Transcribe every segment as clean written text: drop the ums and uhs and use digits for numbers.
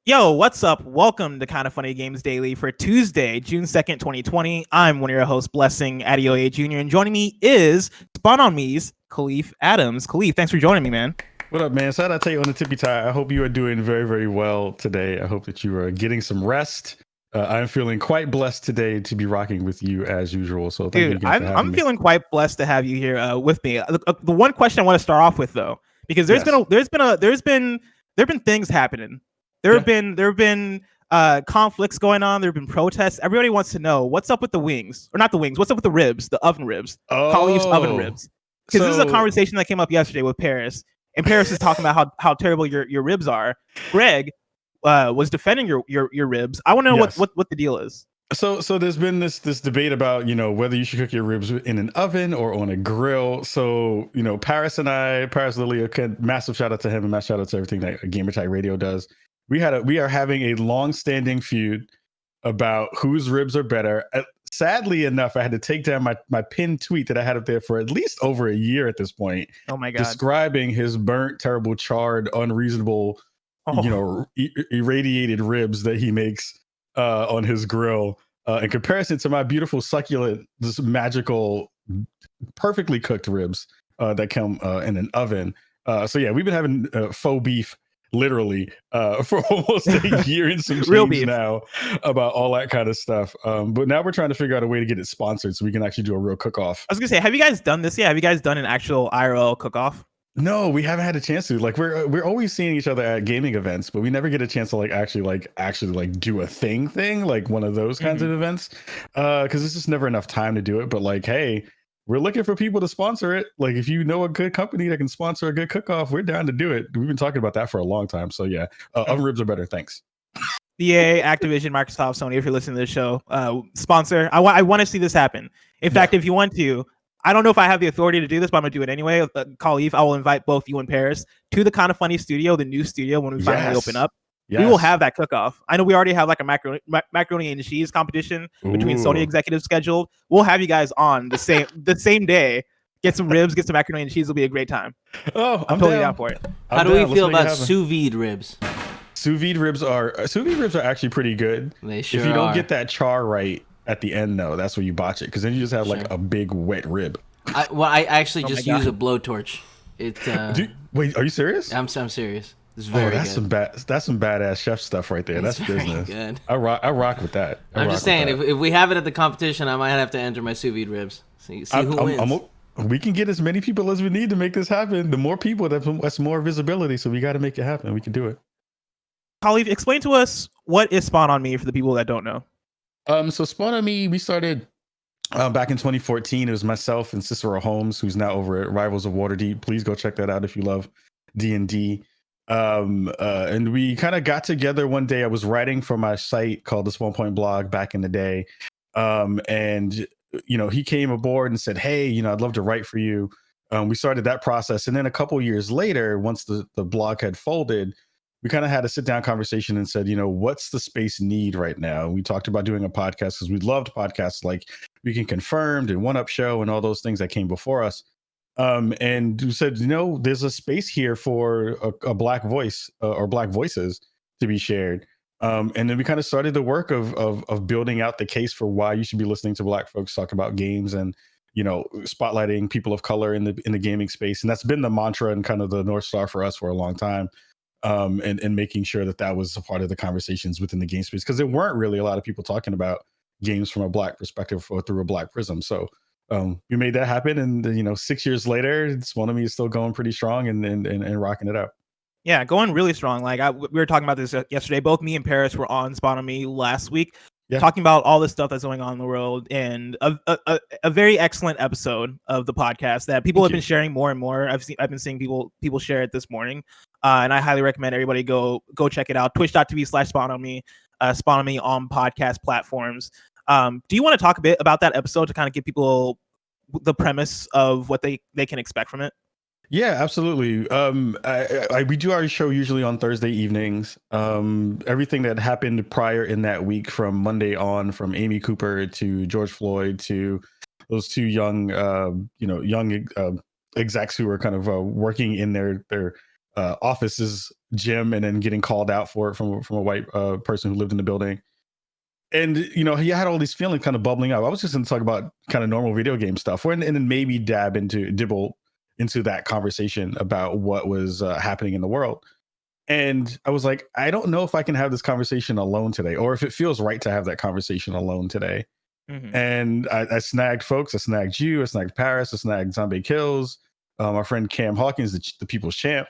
Yo, what's up? Welcome to Kind of Funny Games Daily for Tuesday, June 2nd, 2020. I'm one of your hosts, Blessing Adeoye Jr., and joining me is Spawn on Me's Kahlief Adams. Kahlief, thanks for joining me, man. What up, man? Shout out to you on the tippy tie. I hope you are doing very, very well today. I hope that you are getting some rest. I'm feeling quite blessed today to be rocking with you as usual. So thank you again for having I'm me. feeling quite blessed to have you here with me. The one question I want to start off with, though, because there's been things happening. There have been conflicts going on. There have been protests. Everybody wants to know what's up with the wings, or not the wings. What's up with the ribs, the oven ribs, Kahlief's oven ribs? Because this is a conversation that came up yesterday with Paris, and Paris is talking about how terrible your ribs are. Greg was defending your ribs. I want to know what the deal is. So there's been this debate about, whether you should cook your ribs in an oven or on a grill. So, Paris Lilly, massive shout out to him and massive shout out to everything that Gamertag Radio does. We are having a long-standing feud about whose ribs are better. Sadly enough, I had to take down my pinned tweet that I had up there for at least over a year at this point. Oh my God. Describing his burnt, terrible, charred, unreasonable, irradiated ribs that he makes on his grill in comparison to my beautiful, succulent, this magical, perfectly cooked ribs that come in an oven. So yeah, we've been having faux beef literally for almost a year and some change now about all that kind of stuff. But now we're trying to figure out a way to get it sponsored so we can actually do a real cook-off. I was gonna say, have you guys done this yet? Have you guys done an actual IRL cook-off? No, we haven't had a chance to. Like we're always seeing each other at gaming events, but we never get a chance to actually do a thing like one of those kinds of events. Because there's just never enough time to do it. But like, hey, we're looking for people to sponsor it. Like, if you know a good company that can sponsor a good cook-off, we're down to do it. We've been talking about that for a long time. So yeah, oven ribs are better. Thanks. EA, Activision, Microsoft, Sony, if you're listening to the show, sponsor. I want to see this happen. In fact, if you want to, I don't know if I have the authority to do this, but I'm going to do it anyway. Kahlief, I will invite both you and Paris to the Kind of Funny studio, the new studio, when we finally open up. Yes. We will have that cook-off. I know we already have like a macaroni and cheese competition between Sony executives scheduled. We'll have you guys on the same day. Get some ribs, get some macaroni and cheese. It'll be a great time. Oh, I'm totally down for it. How do we feel about sous vide ribs? Sous vide ribs are actually pretty good. They sure if you don't get that char right at the end, though, that's where you botch it, because then you just have like a big wet rib. I actually just use a blowtorch. Wait, are you serious? I'm serious. It's very that's good. That's some badass chef stuff right there. That's business. Good. I rock with that. I'm just saying, if we have it at the competition, I might have to enter my sous vide ribs. See who wins. We can get as many people as we need to make this happen. The more people, that's more visibility. So we got to make it happen. We can do it. Kahlief, explain to us, what is Spawn on Me for the people that don't know? So Spawn on Me, we started back in 2014. It was myself and Cicero Holmes, who's now over at Rivals of Waterdeep. Please go check that out if you love D&D. And we kind of got together one day. I was writing for my site called the Spawn Point Blog back in the day. And he came aboard and said, hey, I'd love to write for you. We started that process. And then a couple years later, once the blog had folded, we kind of had a sit down conversation and said, what's the space need right now? We talked about doing a podcast because we loved podcasts like We Can Confirmed and One Up Show and all those things that came before us. And we said, there's a space here for a Black voice or Black voices to be shared. And then we kind of started the work of building out the case for why you should be listening to Black folks talk about games and, spotlighting people of color in the gaming space. And that's been the mantra and kind of the North Star for us for a long time. And making sure that was a part of the conversations within the game space, because there weren't really a lot of people talking about games from a Black perspective or through a Black prism. So we made that happen, and 6 years later, Spawn on Me is still going pretty strong and rocking it out. Yeah, going really strong. Like we were talking about this yesterday. Both me and Paris were on Spawn on Me last week, talking about all the stuff that's going on in the world, and a very excellent episode of the podcast that people have been sharing more and more. I've been seeing people share it this morning, and I highly recommend everybody go check it out. Twitch.tv/Spawn on Me, Spawn on Me on podcast platforms. Do you want to talk a bit about that episode to kind of give people the premise of what they can expect from it? Yeah, absolutely. We do our show usually on Thursday evenings. Everything that happened prior in that week, from Monday on, from Amy Cooper to George Floyd to those two young execs who were kind of working in their office's gym and then getting called out for it from a white person who lived in the building. And, you know, he had all these feelings kind of bubbling up. I was just going to talk about kind of normal video game stuff and then maybe dibble into that conversation about what was happening in the world. And I was like, I don't know if I can have this conversation alone today, or if it feels right to have that conversation alone today. Mm-hmm. And I snagged folks. I snagged you. I snagged Paris. I snagged Zombie Kills. My friend Cam Hawkins, the People's Champ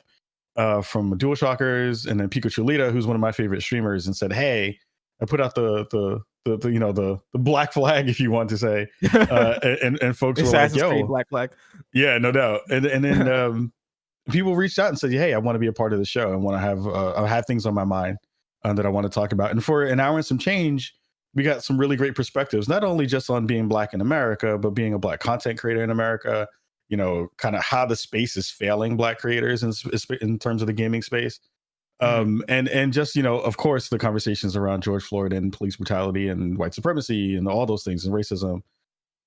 from DualShockers, and then Pikachu Lita, who's one of my favorite streamers, and said, "Hey, I put out the you know the black flag, if you want to say," and folks were like, "Yo, black flag." Yeah, no doubt. And then people reached out and said, "Hey, I want to be a part of the show. I want to have things on my mind that I want to talk about." And for an hour and some change, we got some really great perspectives, not only just on being Black in America, but being a Black content creator in America. You know, kind of how the space is failing Black creators in terms of the gaming space. And just, you know, of course, the conversations around George Floyd and police brutality and white supremacy and all those things and racism.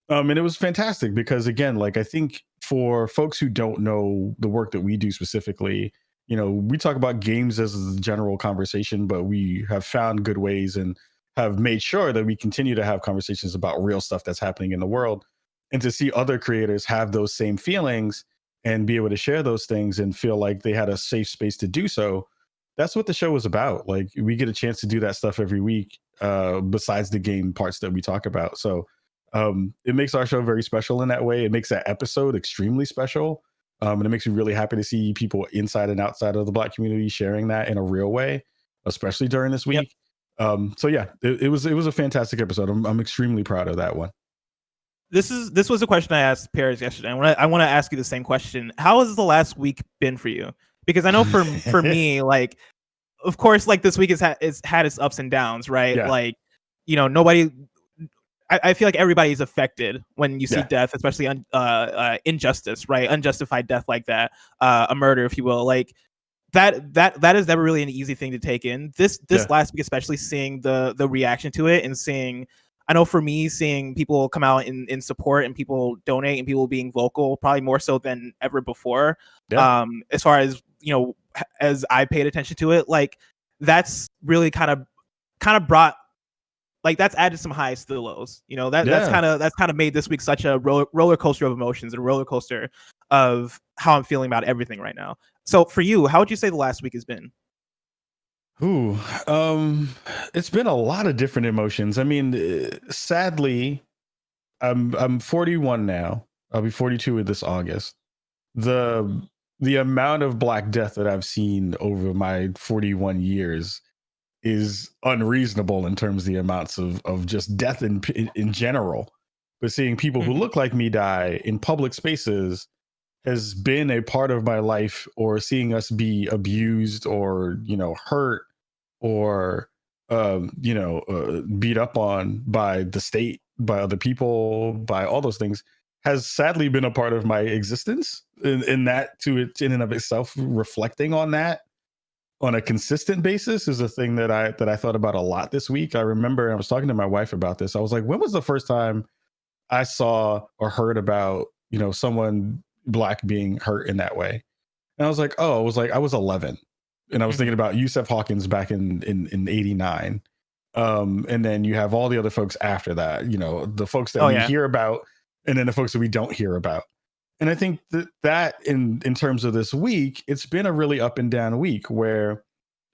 And it was fantastic because, again, like, I think for folks who don't know the work that we do specifically, you know, we talk about games as a general conversation, but we have found good ways and have made sure that we continue to have conversations about real stuff that's happening in the world. And to see other creators have those same feelings and be able to share those things and feel like they had a safe space to do so, that's what the show is about. Like, we get a chance to do that stuff every week, besides the game parts that we talk about. So it makes our show very special in that way. It makes that episode extremely special. And it makes me really happy to see people inside and outside of the Black community sharing that in a real way, especially during this week. Yep. So yeah, it was a fantastic episode. I'm extremely proud of that one. This was a question I asked Paris yesterday. I want to ask you the same question. How has the last week been for you? Because I know for me, like, of course, like, this week has had its ups and downs, right? Yeah. Like, you know, I feel like everybody's affected when you see death, especially injustice, right? Unjustified death like that, a murder, if you will. Like, that is never really an easy thing to take in. This last week, especially seeing the reaction to it and seeing, I know for me, seeing people come out in support and people donate and people being vocal, probably more so than ever before. Yeah. As far as, you know, as I paid attention to it, like, that's really kind of brought, like, that's added some highs to the lows. You know, that's kind of made this week such a roller coaster of emotions, a roller coaster of how I'm feeling about everything right now. So for you, how would you say the last week has been? It's been a lot of different emotions. I mean, sadly, I'm 41 now. I'll be 42 this August. The amount of Black death that I've seen over my 41 years is unreasonable in terms of the amounts of just death in general. But seeing people who look like me die in public spaces has been a part of my life, or seeing us be abused or, you know, hurt or, beat up on by the state, by other people, by all those things, has sadly been a part of my existence. In that, in and of itself, reflecting on that on a consistent basis is a thing that I thought about a lot this week. I remember I was talking to my wife about this. I was like, when was the first time I saw or heard about, you know, someone Black being hurt in that way? And I was like, I was 11. And I was thinking about Yusef Hawkins back in 89. And then you have all the other folks after that, you know, the folks that we hear about, and then the folks that we don't hear about. And I think that in terms of this week, it's been a really up and down week where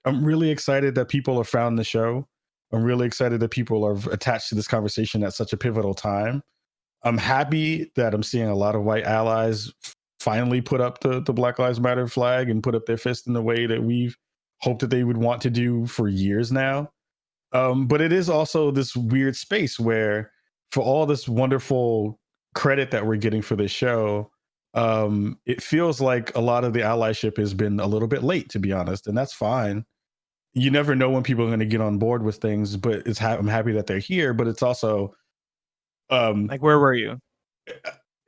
I'm really excited that people have found the show. I'm really excited that people are attached to this conversation at such a pivotal time. I'm happy that I'm seeing a lot of white allies finally put up the Black Lives Matter flag and put up their fist in the way that we've hoped that they would want to do for years now. But it is also this weird space where, for all this wonderful credit that we're getting for this show, it feels like a lot of the allyship has been a little bit late, to be honest, and that's fine. You never know when people are going to get on board with things, but I'm happy that they're here. But it's also like, where were you?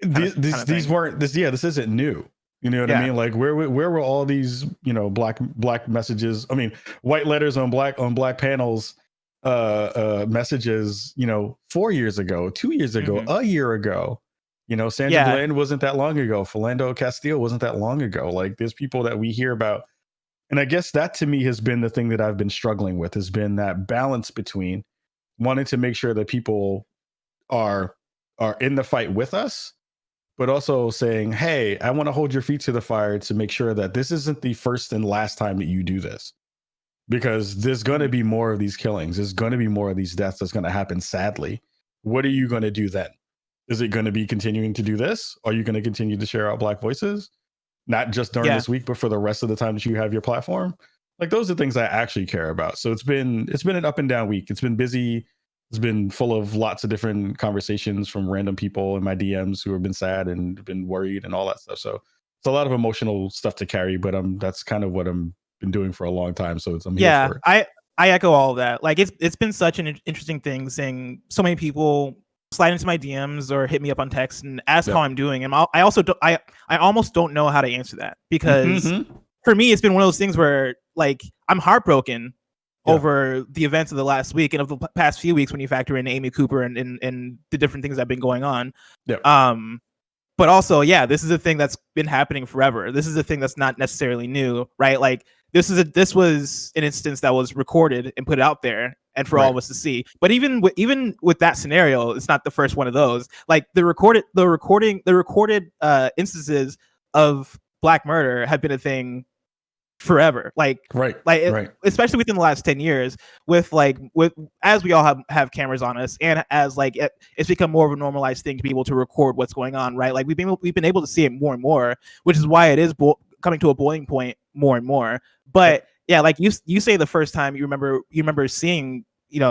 This isn't new. You know what I mean? Like, where were all these, you know, black messages? I mean, white letters on black panels, messages, you know, 4 years ago, 2 years ago, a year ago. Sandra Bland wasn't that long ago. Philando Castile wasn't that long ago. Like, there's people that we hear about. And I guess that to me has been the thing that I've been struggling with, has been that balance between wanting to make sure that people are in the fight with us, but also saying, hey, I want to hold your feet to the fire to make sure that this isn't the first and last time that you do this. Because there's going to be more of these killings. There's going to be more of these deaths that's going to happen, sadly. What are you going to do then? Is it going to be continuing to do this? Are you going to continue to share out Black voices? Not just during this week, but for the rest of the time that you have your platform? Like, those are things I actually care about. So it's been an up and down week. It's been busy. It's been full of lots of different conversations from random people in my DMs who have been sad and been worried and all that stuff. So it's a lot of emotional stuff to carry, but that's kind of what I'm been doing for a long time. So I'm here for it. I echo all of that. Like, it's been such an interesting thing seeing so many people slide into my DMs or hit me up on text and ask how I'm doing. And I almost don't know how to answer that, because for me, it's been one of those things where, like, I'm heartbroken over the events of the last week and of the past few weeks when you factor in Amy Cooper and the different things that have been going on. But also, this is a thing that's been happening forever. This is a thing that's not necessarily new, right? Like, this was an instance that was recorded and put out there and for all of us to see. But even with that scenario, it's not the first one of those. Like, the recorded instances of Black murder have been a thing forever. Especially within the last 10 years, with as we all have cameras on us, and as it's become more of a normalized thing to be able to record what's going on, right? Like, we've been able to see it more and more, which is why it is coming to a boiling point more and more. But like you say, the first time you remember seeing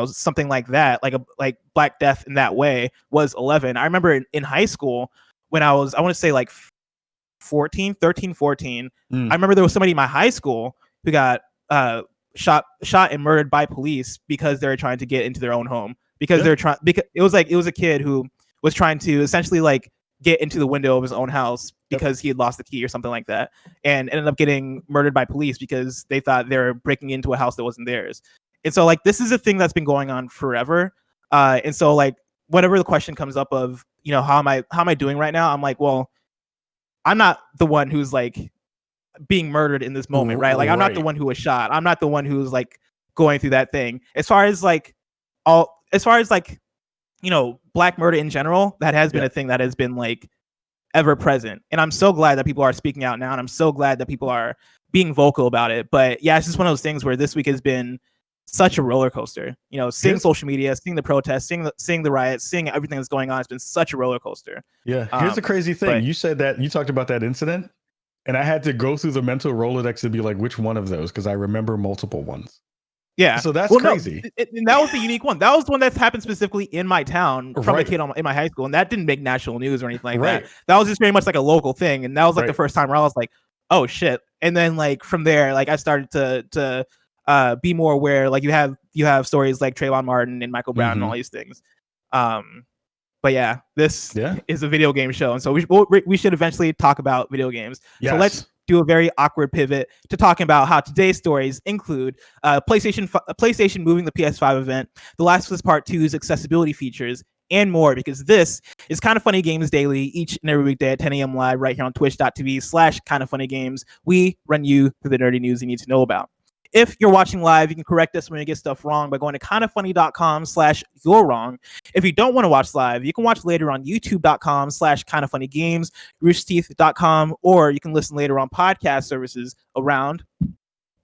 something like that, like Black death in that way, was 11. I remember in high school when I want to say 14. I remember there was somebody in my high school who got shot and murdered by police because they were trying to get into their own home, because it was a kid who was trying to essentially get into the window of his own house because he had lost the key or something like that, and ended up getting murdered by police because they thought they were breaking into a house that wasn't theirs. And so this is a thing that's been going on forever. And so whenever the question comes up of, how am I doing right now? I'm like, well, I'm not the one who's being murdered in this moment, right? Like, I'm not the one who was shot. I'm not the one who's going through that thing. As far as Black murder in general, that has been a thing that has been ever present. And I'm so glad that people are speaking out now, and I'm so glad that people are being vocal about it. But it's just one of those things where this week has been such a roller coaster. Seeing social media, seeing the protests, seeing the riots, seeing everything that's going on, it's been such a roller coaster. Here's the crazy thing. You said that you talked about that incident, and I had to go through the mental Rolodex to be like, which one of those? Because I remember multiple ones. So that's crazy. No, and that was the unique one. That was the one that's happened specifically in my town from a kid in my high school, and that didn't make national news or anything like that. That was just very much a local thing, and that was the first time where I was like, oh shit. And then from there, I started to be more aware. You have stories like Trayvon Martin and Michael Brown and all these things. But this is a video game show, and so we should eventually talk about video games. So let's do a very awkward pivot to talking about how today's stories include PlayStation moving the PS5 event, The Last of Us Part 2's accessibility features, and more, because this is Kinda Funny Games Daily, each and every weekday at 10 a.m. live right here on twitch.tv/kindafunnygames. We run you through the nerdy news you need to know about. If you're watching live, you can correct us when we get stuff wrong by going to kindafunny.com/you're wrong. If you don't want to watch live, you can watch later on youtube.com/kindafunnygames, roosterteeth.com, or you can listen later on podcast services around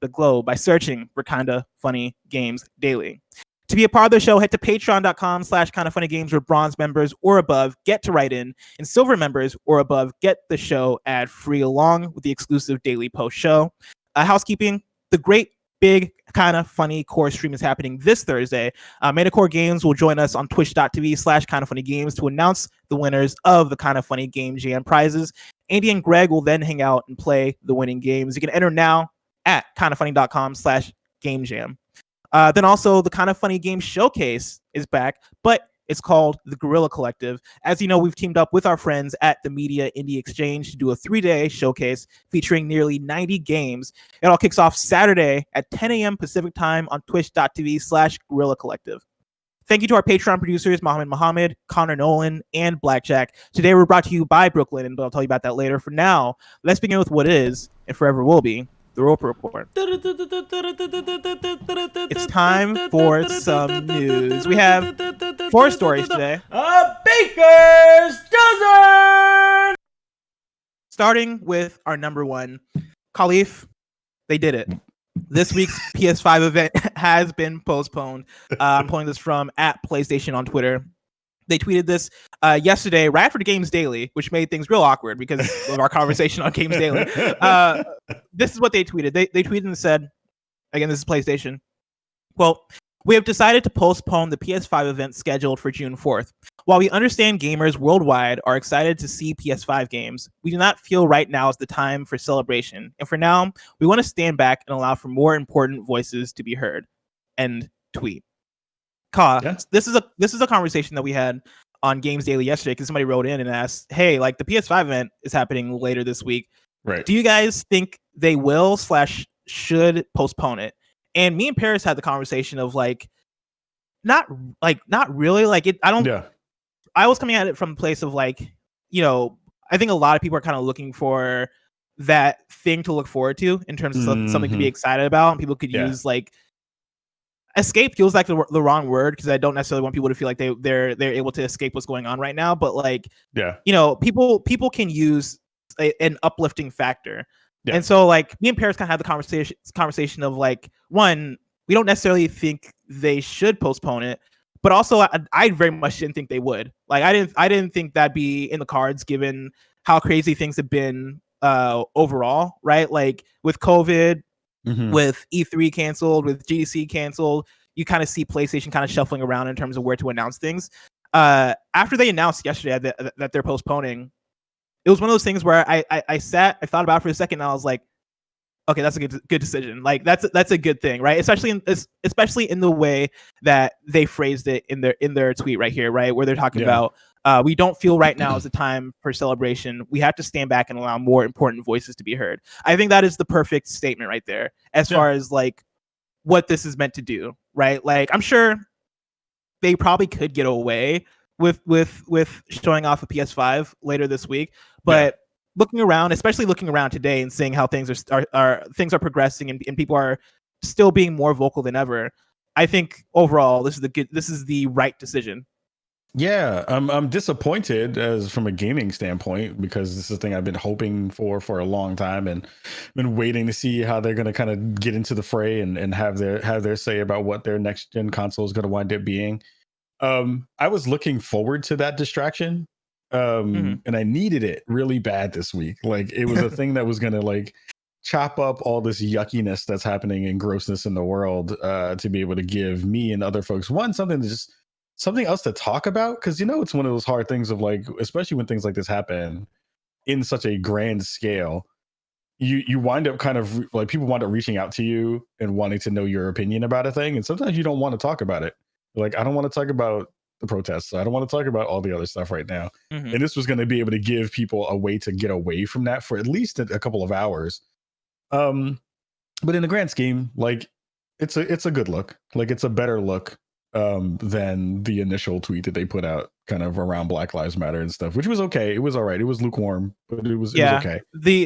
the globe by searching for Kinda Funny Games Daily. To be a part of the show, head to patreon.com/kindafunnygames, where bronze members or above get to write in, and silver members or above get the show ad-free along with the exclusive daily post show. Housekeeping, the great big Kinda Funny core stream is happening this Thursday. Manticore Games will join us on twitch.tv/kindafunnygames to announce the winners of the Kinda Funny Game Jam prizes. Andy and Greg will then hang out and play the winning games. You can enter now at kindafunny.com/gamejam. Then also the Kinda Funny Game Showcase is back, but it's called the Guerilla Collective. As you know, we've teamed up with our friends at the Media Indie Exchange to do a 3-day showcase featuring nearly 90 games. It all kicks off Saturday at 10 a.m. Pacific time on twitch.tv/Guerilla Collective. Thank you to our Patreon producers, Mohammed, Connor Nolan, and Blackjack. Today we're brought to you by Brooklyn, but I'll tell you about that later. For now, let's begin with what is, and forever will be, the Roper Report. It's time for some news. We have 4 stories today. A baker's dozen! Starting with our number one, Kahlief, they did it. This week's PS5 event has been postponed. I'm pulling this from @PlayStation on Twitter. They tweeted this yesterday, right after the Games Daily, which made things real awkward because of our conversation on Games Daily. This is what they tweeted. They tweeted and said, again, this is PlayStation. Quote, "We have decided to postpone the PS5 event scheduled for June 4th. While we understand gamers worldwide are excited to see PS5 games, we do not feel right now is the time for celebration. And for now, we want to stand back and allow for more important voices to be heard." End tweet. This is a conversation that we had on Games Daily yesterday because somebody wrote in and asked, hey, like the PS5 event is happening later this week. Right. Do you guys think they will / should postpone it? And me and Paris had the conversation of not really. Like it, I don't. Yeah. I was coming at it from a place of I think a lot of people are kind of looking for that thing to look forward to in terms of something to be excited about. And people could use escape feels like the wrong word because I don't necessarily want people to feel like they're able to escape what's going on right now. But people can use an uplifting factor. Yeah. And so me and Paris kind of had the conversation of one, we don't necessarily think they should postpone it. But also, I very much didn't think they would. I didn't think that'd be in the cards given how crazy things have been overall, right? With COVID, with E3 canceled, with GDC canceled, you kind of see PlayStation kind of shuffling around in terms of where to announce things. After they announced yesterday that they're postponing, it was one of those things where I thought about it for a second, and I was like, okay, that's a good decision. That's a good thing, right? Especially in the way that they phrased it in their tweet right here, right, where they're talking about we don't feel right now is the time for celebration. We have to stand back and allow more important voices to be heard. I think that is the perfect statement right there, as far as what this is meant to do, right? I'm sure they probably could get away with showing off a PS5 later this week, but. Especially looking around today and seeing how things are progressing and people are still being more vocal than ever, I think overall this is the right decision. Yeah, I'm disappointed from a gaming standpoint because this is a thing I've been hoping for a long time and been waiting to see how they're going to kind of get into the fray and have their say about what their next gen console is going to wind up being. I was looking forward to that distraction. And I needed it really bad this week. It was a thing that was gonna chop up all this yuckiness that's happening and grossness in the world to be able to give me and other folks something else to talk about, because it's one of those hard things of especially when things like this happen in such a grand scale, you wind up kind of people wind up reaching out to you and wanting to know your opinion about a thing, and sometimes you don't want to talk about it. I don't want to talk about the protests. I don't want to talk about all the other stuff right now. And this was going to be able to give people a way to get away from that for at least a couple of hours. But in the grand scheme, it's a good look. It's a better look than the initial tweet that they put out kind of around Black Lives Matter and stuff, which was okay. It was all right. It was lukewarm, but it was okay.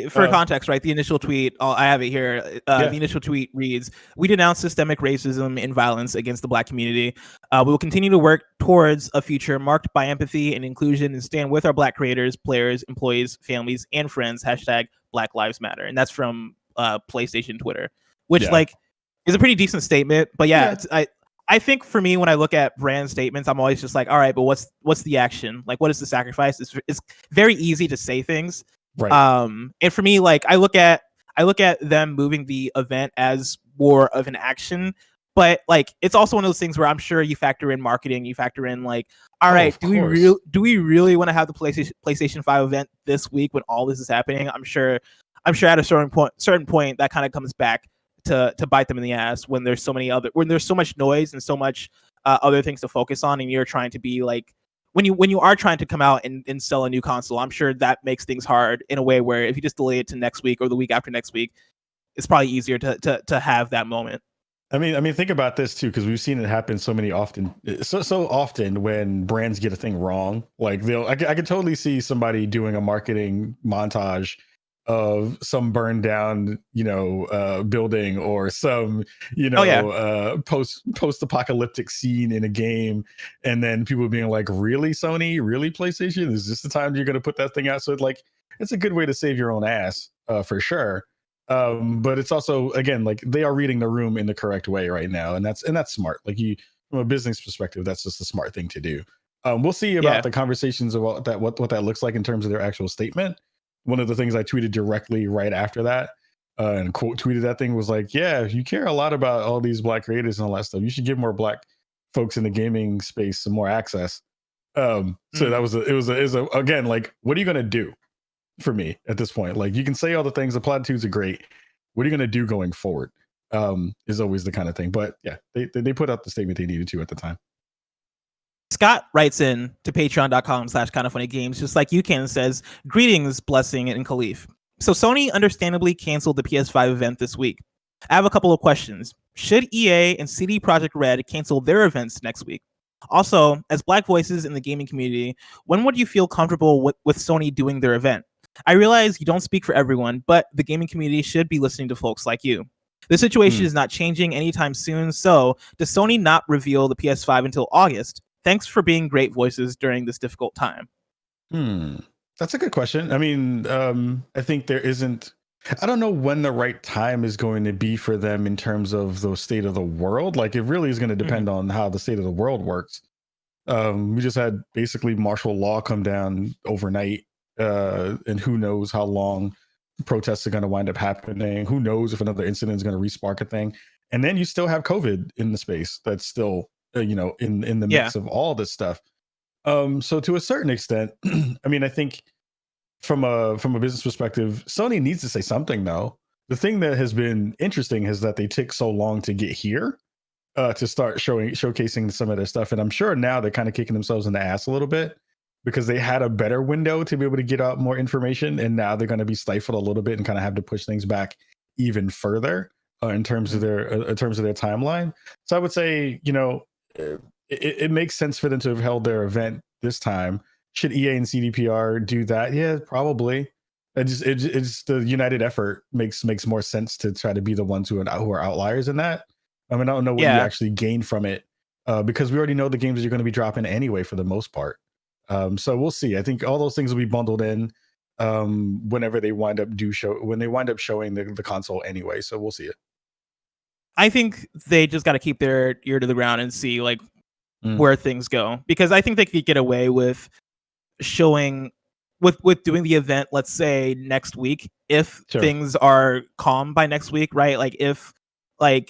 For context, right? The initial tweet, I have it here. The initial tweet reads, "We denounce systemic racism and violence against the Black community. We will continue to work towards a future marked by empathy and inclusion and stand with our Black creators, players, employees, families, and friends. # Black Lives Matter." And that's from PlayStation Twitter, which is a pretty decent statement. But I think for me, when I look at brand statements, I'm always just all right, but what's the action? What is the sacrifice? It's very easy to say things. Right. And for me, I look at them moving the event as more of an action, but it's also one of those things where I'm sure you factor in marketing, you factor in all right, do we really want to have the PlayStation 5 event this week when all this is happening? I'm sure at a certain point that kind of comes back to bite them in the ass when there's so much noise and so much other things to focus on, and you're trying to be when you are trying to come out and sell a new console. I'm sure that makes things hard in a way where if you just delay it to next week or the week after next week, it's probably easier to have that moment. I mean, think about this too, because we've seen it happen so often when brands get a thing wrong. Like I could totally see somebody doing a marketing montage of some burned down, building, or some, post apocalyptic scene in a game, and then people being like, "Really, Sony? Really, PlayStation? Is this the time you're going to put that thing out?" So it's a good way to save your own ass, for sure. But it's also, again, like, they are reading the room in the correct way right now, and that's smart. Like, from a business perspective, that's just a smart thing to do. We'll see about the conversations about that, what that looks like in terms of their actual statement. One of the things I tweeted directly right after that, and quote tweeted that thing, was like, "Yeah, if you care a lot about all these Black creators and all that stuff, you should give more Black folks in the gaming space some more access." So that was it was again, like, what are you gonna do? For me at this point, like, you can say all the things, the platitudes are great, what are you going to do going forward, is always the kind of thing. But yeah, they put out the statement they needed to at the time. Scott writes in to patreon.com/kindoffunnygames, just like you can, says, "Greetings, Blessing and Kahlief. So Sony understandably canceled the PS5 event this week. I have a couple of questions. Should EA and CD Projekt Red cancel their events next week? Also, as Black voices in the gaming community, when would you feel comfortable with Sony doing their event? I realize you don't speak for everyone, but the gaming community should be listening to folks like you. The situation is not changing anytime soon, so does Sony not reveal the PS5 until August? Thanks for being great voices during this difficult time." That's a good question. I mean, I think I don't know when the right time is going to be for them in terms of the state of the world. Like, it really is going to depend on how the state of the world works. We just had basically martial law come down overnight. And who knows how long protests are going to wind up happening. Who knows if another incident is going to re-spark a thing. And then you still have COVID in the space that's still, in the mix of all this stuff. So to a certain extent, I mean, I think from a business perspective, Sony needs to say something, though. The thing that has been interesting is that they took so long to get here, to start showcasing some of their stuff. And I'm sure now they're kind of kicking themselves in the ass a little bit, because they had a better window to be able to get out more information, and now they're going to be stifled a little bit and kind of have to push things back even further, in terms of their timeline. So I would say, it makes sense for them to have held their event this time. Should EA and CDPR do that? Yeah, probably. It's the united effort makes more sense to try to be the ones who are outliers in that. I mean, I don't know what you actually gain from it, because we already know the games that you're going to be dropping anyway for the most part. So we'll see. I think all those things will be bundled in, whenever they wind up showing the console anyway. So we'll see it. I think they just got to keep their ear to the ground and see, like, where things go, because I think they could get away with showing with doing the event, let's say next week, if things are calm by next week, right? Like, if I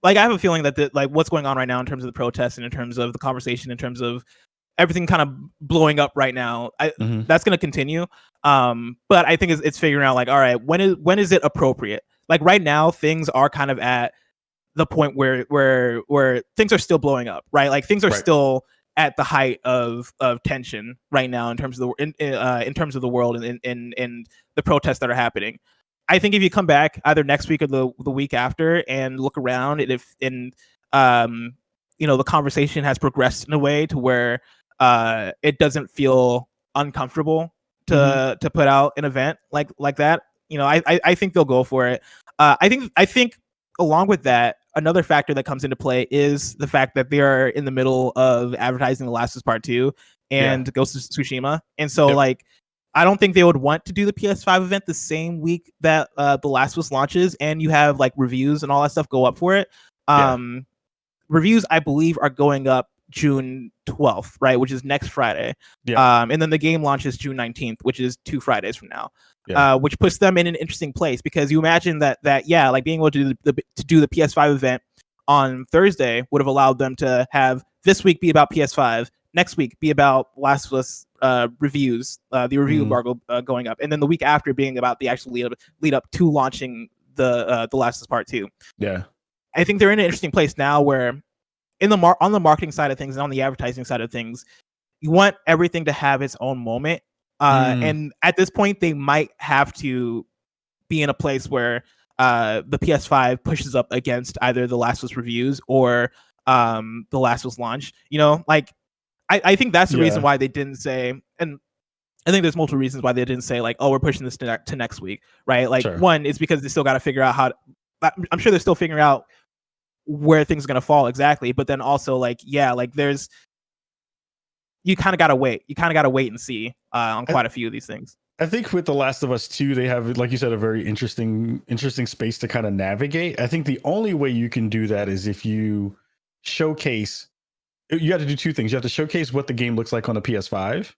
have a feeling that what's going on right now in terms of the protests and in terms of the conversation, in terms of everything kind of blowing up right now, that's going to continue. But I think it's figuring out, like, all right, when is it appropriate? Like, right now, things are kind of at the point where things are still blowing up, right? Like, things are still at the height of tension right now in terms of in terms of the world and the protests that are happening. I think if you come back either next week or the week after and look around, and if the conversation has progressed in a way to where it doesn't feel uncomfortable to put out an event like that, I think they'll go for it. I think along with that, another factor that comes into play is the fact that they are in the middle of advertising The Last of Us Part 2 and Ghost of Tsushima. And so, like, I don't think they would want to do the PS5 event the same week that The Last of Us launches, and you have, like, reviews and all that stuff go up for it. Reviews, I believe, are going up June 12th, right, which is next Friday. And then the game launches June 19th, which is 2 Fridays from now. Which puts them in an interesting place, because you imagine that like, being able to do the PS5 event on Thursday would have allowed them to have this week be about PS5, next week be about Last of Us reviews, the review embargo going up, and then the week after being about the actual lead up to launching the Last of Us Part 2. I think they're in an interesting place now where on the marketing side of things and on the advertising side of things, you want everything to have its own moment. And at this point, they might have to be in a place where the PS5 pushes up against either the Last of Us reviews or the Last of Us launch. You know, like I think that's the reason why they didn't say, and I think there's multiple reasons why they didn't say like, oh, we're pushing this to next week, right? Like one is because they still got to figure out how to, I'm sure they're still figuring out where things are going to fall exactly. But then also like, yeah, like you kind of got to wait. You kind of got to wait and see on quite a few of these things. I think with The Last of Us 2, they have, like you said, a very interesting space to kind of navigate. I think the only way you can do that is if you showcase, you have to do two things. You have to showcase what the game looks like on a PS5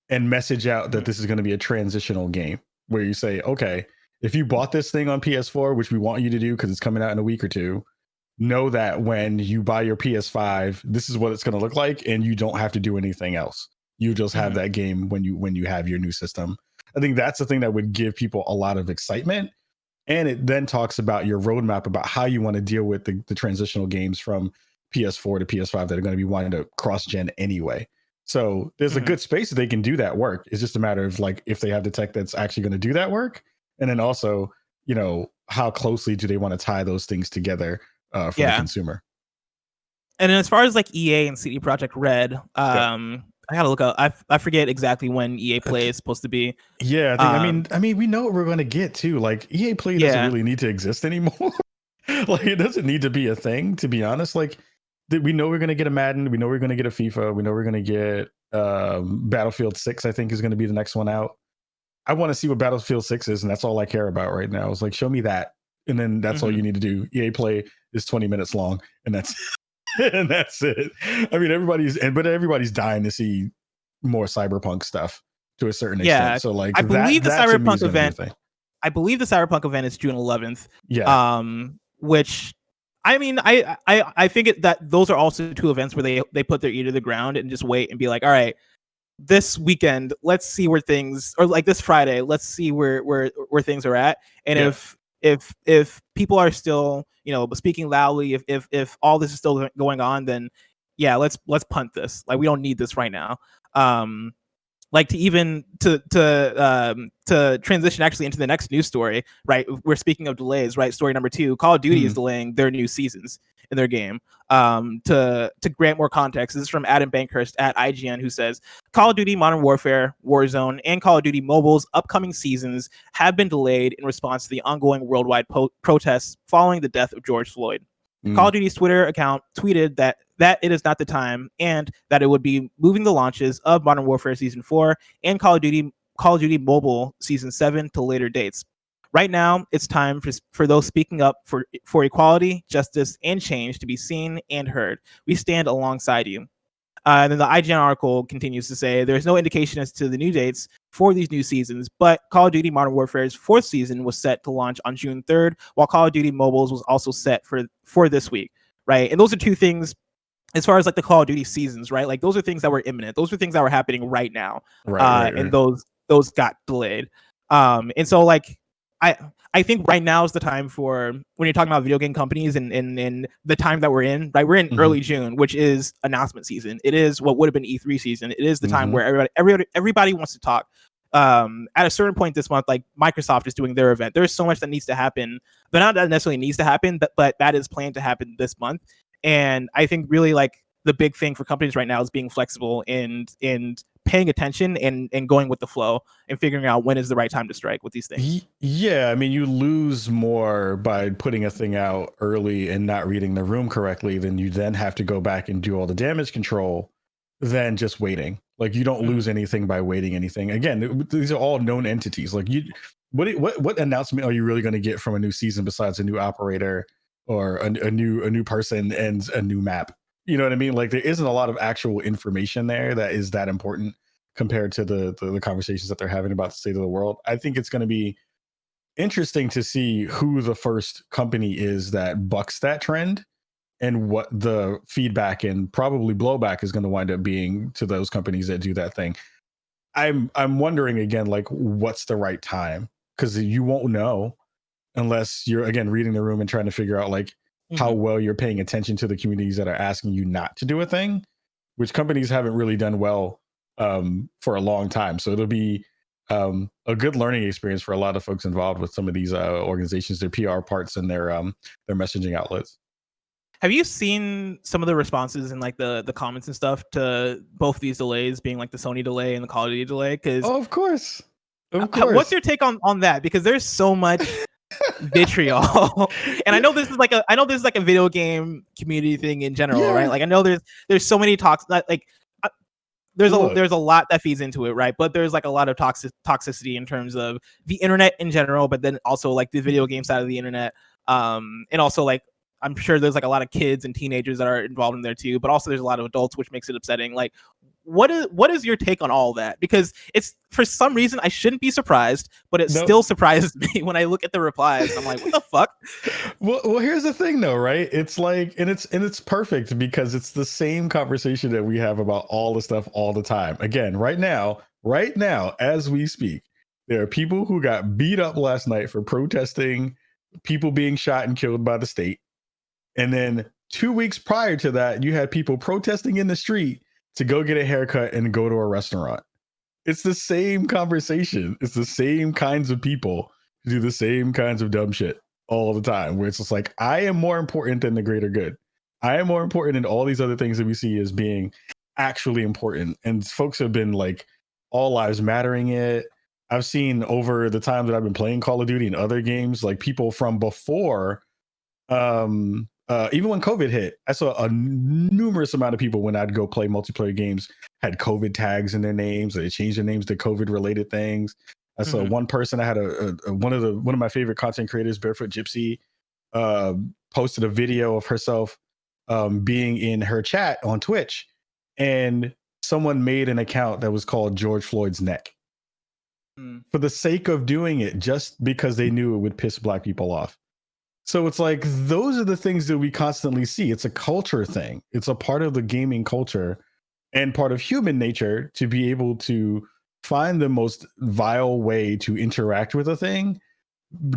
and message out that this is going to be a transitional game where you say, okay, if you bought this thing on PS4, which we want you to do because it's coming out in a week or two, know that when you buy your PS5, this is what it's going to look like, and you don't have to do anything else. You just have that game when you have your new system. I think that's the thing that would give people a lot of excitement. And it then talks about your roadmap about how you want to deal with the transitional games from PS4 to PS5 that are going to be wanting to cross-gen anyway. So there's a good space that they can do that work. It's just a matter of like if they have the tech that's actually going to do that work. And then also, you know, how closely do they want to tie those things together for the consumer? And then as far as like EA and CD Projekt Red, I gotta look up. I forget exactly when EA Play is supposed to be. Yeah, I mean, we know what we're going to get too. Like EA Play doesn't really need to exist anymore. Like it doesn't need to be a thing, to be honest. Like we know we're going to get a Madden, we know we're going to get a FIFA, we know we're going to get Battlefield 6. I think is going to be the next one out. I want to see what Battlefield 6 is, and that's all I care about right now. It's like, show me that, and then that's all you need to do. EA Play is 20 minutes long, and that's and that's it. I mean, everybody's dying to see more Cyberpunk stuff to a certain extent. So like, I believe the Cyberpunk event. I believe the Cyberpunk event is June 11th. Yeah. Which, I mean, I think that those are also two events where they put their ear to the ground and just wait and be like, all right, this weekend, let's see where things, or like this Friday, let's see where things are at. And if people are still, you know, speaking loudly, if all this is still going on, then yeah, let's punt this. Like we don't need this right now. Like to transition actually into the next news story, right? We're speaking of delays, right? Story number 2, Call of Duty is delaying their new seasons in their game. To grant more context, this is from Adam Bankhurst at IGN, who says Call of Duty Modern Warfare, Warzone, and Call of Duty Mobile's upcoming seasons have been delayed in response to the ongoing worldwide protests following the death of George Floyd. Call of Duty's Twitter account tweeted that it is not the time, and that it would be moving the launches of Modern Warfare Season 4 and Call of Duty Mobile Season 7 to later dates. Right now, it's time for those speaking up for equality, justice, and change to be seen and heard. We stand alongside you. And then the IGN article continues to say there's no indication as to the new dates for these new seasons, but Call of Duty Modern Warfare's 4th season was set to launch on June 3rd, while Call of Duty Mobile's was also set for this week, right? And those are two things as far as like the Call of Duty seasons, right? Like those are things that were imminent. Those are things that were happening right now. Right. And those got delayed. And so like I think right now is the time for when you're talking about video game companies and the time that we're in, right? We're in early June, which is announcement season. It is what would have been E3 season. It is the time where everybody wants to talk. At a certain point this month, like Microsoft is doing their event. There's so much that needs to happen, but not that necessarily needs to happen, but that is planned to happen this month. And I think really like the big thing for companies right now is being flexible and paying attention and going with the flow and figuring out when is the right time to strike with these things. Yeah, I mean, you lose more by putting a thing out early and not reading the room correctly than you then have to go back and do all the damage control than just waiting. Like you don't lose anything by waiting anything. Again, these are all known entities. Like what announcement are you really going to get from a new season besides a new operator or a new person and a new map? You know what I mean? Like there isn't a lot of actual information there that is that important compared to the conversations that they're having about the state of the world. I think it's going to be interesting to see who the first company is that bucks that trend and what the feedback and probably blowback is going to wind up being to those companies that do that thing. I'm wondering again, like what's the right time? Because you won't know unless you're again reading the room and trying to figure out like how well you're paying attention to the communities that are asking you not to do a thing, which companies haven't really done well for a long time. So it'll be a good learning experience for a lot of folks involved with some of these organizations, their PR parts and their messaging outlets. Have you seen some of the responses in like the comments and stuff to both these delays being like the Sony delay and the Call of Duty delay? Because of course. What's your take on that? Because there's so much vitriol, and I know this is like a video game community thing in general, right? Like I know there's so many talks that like there's a lot that feeds into it, right? But there's like a lot of toxicity in terms of the internet in general, but then also like the video game side of the internet, and also like I'm sure there's like a lot of kids and teenagers that are involved in there too, but also there's a lot of adults, which makes it upsetting. Like, what is your take on all that? Because it's, for some reason, I shouldn't be surprised, but it still surprises me when I look at the replies. I'm like, what the fuck? Well, here's the thing though, right? It's like, and it's perfect because it's the same conversation that we have about all the stuff all the time. Again, right now, as we speak, there are people who got beat up last night for protesting people being shot and killed by the state. And then 2 weeks prior to that, you had people protesting in the street to go get a haircut and go to a restaurant. It's the same conversation. It's the same kinds of people who do the same kinds of dumb shit all the time, where it's just like, I am more important than the greater good. I am more important than all these other things that we see as being actually important. And folks have been like, all lives mattering it. I've seen over the time that I've been playing Call of Duty and other games, like people from before, even when COVID hit, I saw a numerous amount of people when I'd go play multiplayer games had COVID tags in their names. They changed their names to COVID related things. I saw one person. I had one of my favorite content creators, Barefoot Gypsy, posted a video of herself being in her chat on Twitch, and someone made an account that was called George Floyd's Neck for the sake of doing it, just because they knew it would piss Black people off. So it's like, those are the things that we constantly see. It's a culture thing. It's a part of the gaming culture and part of human nature to be able to find the most vile way to interact with a thing,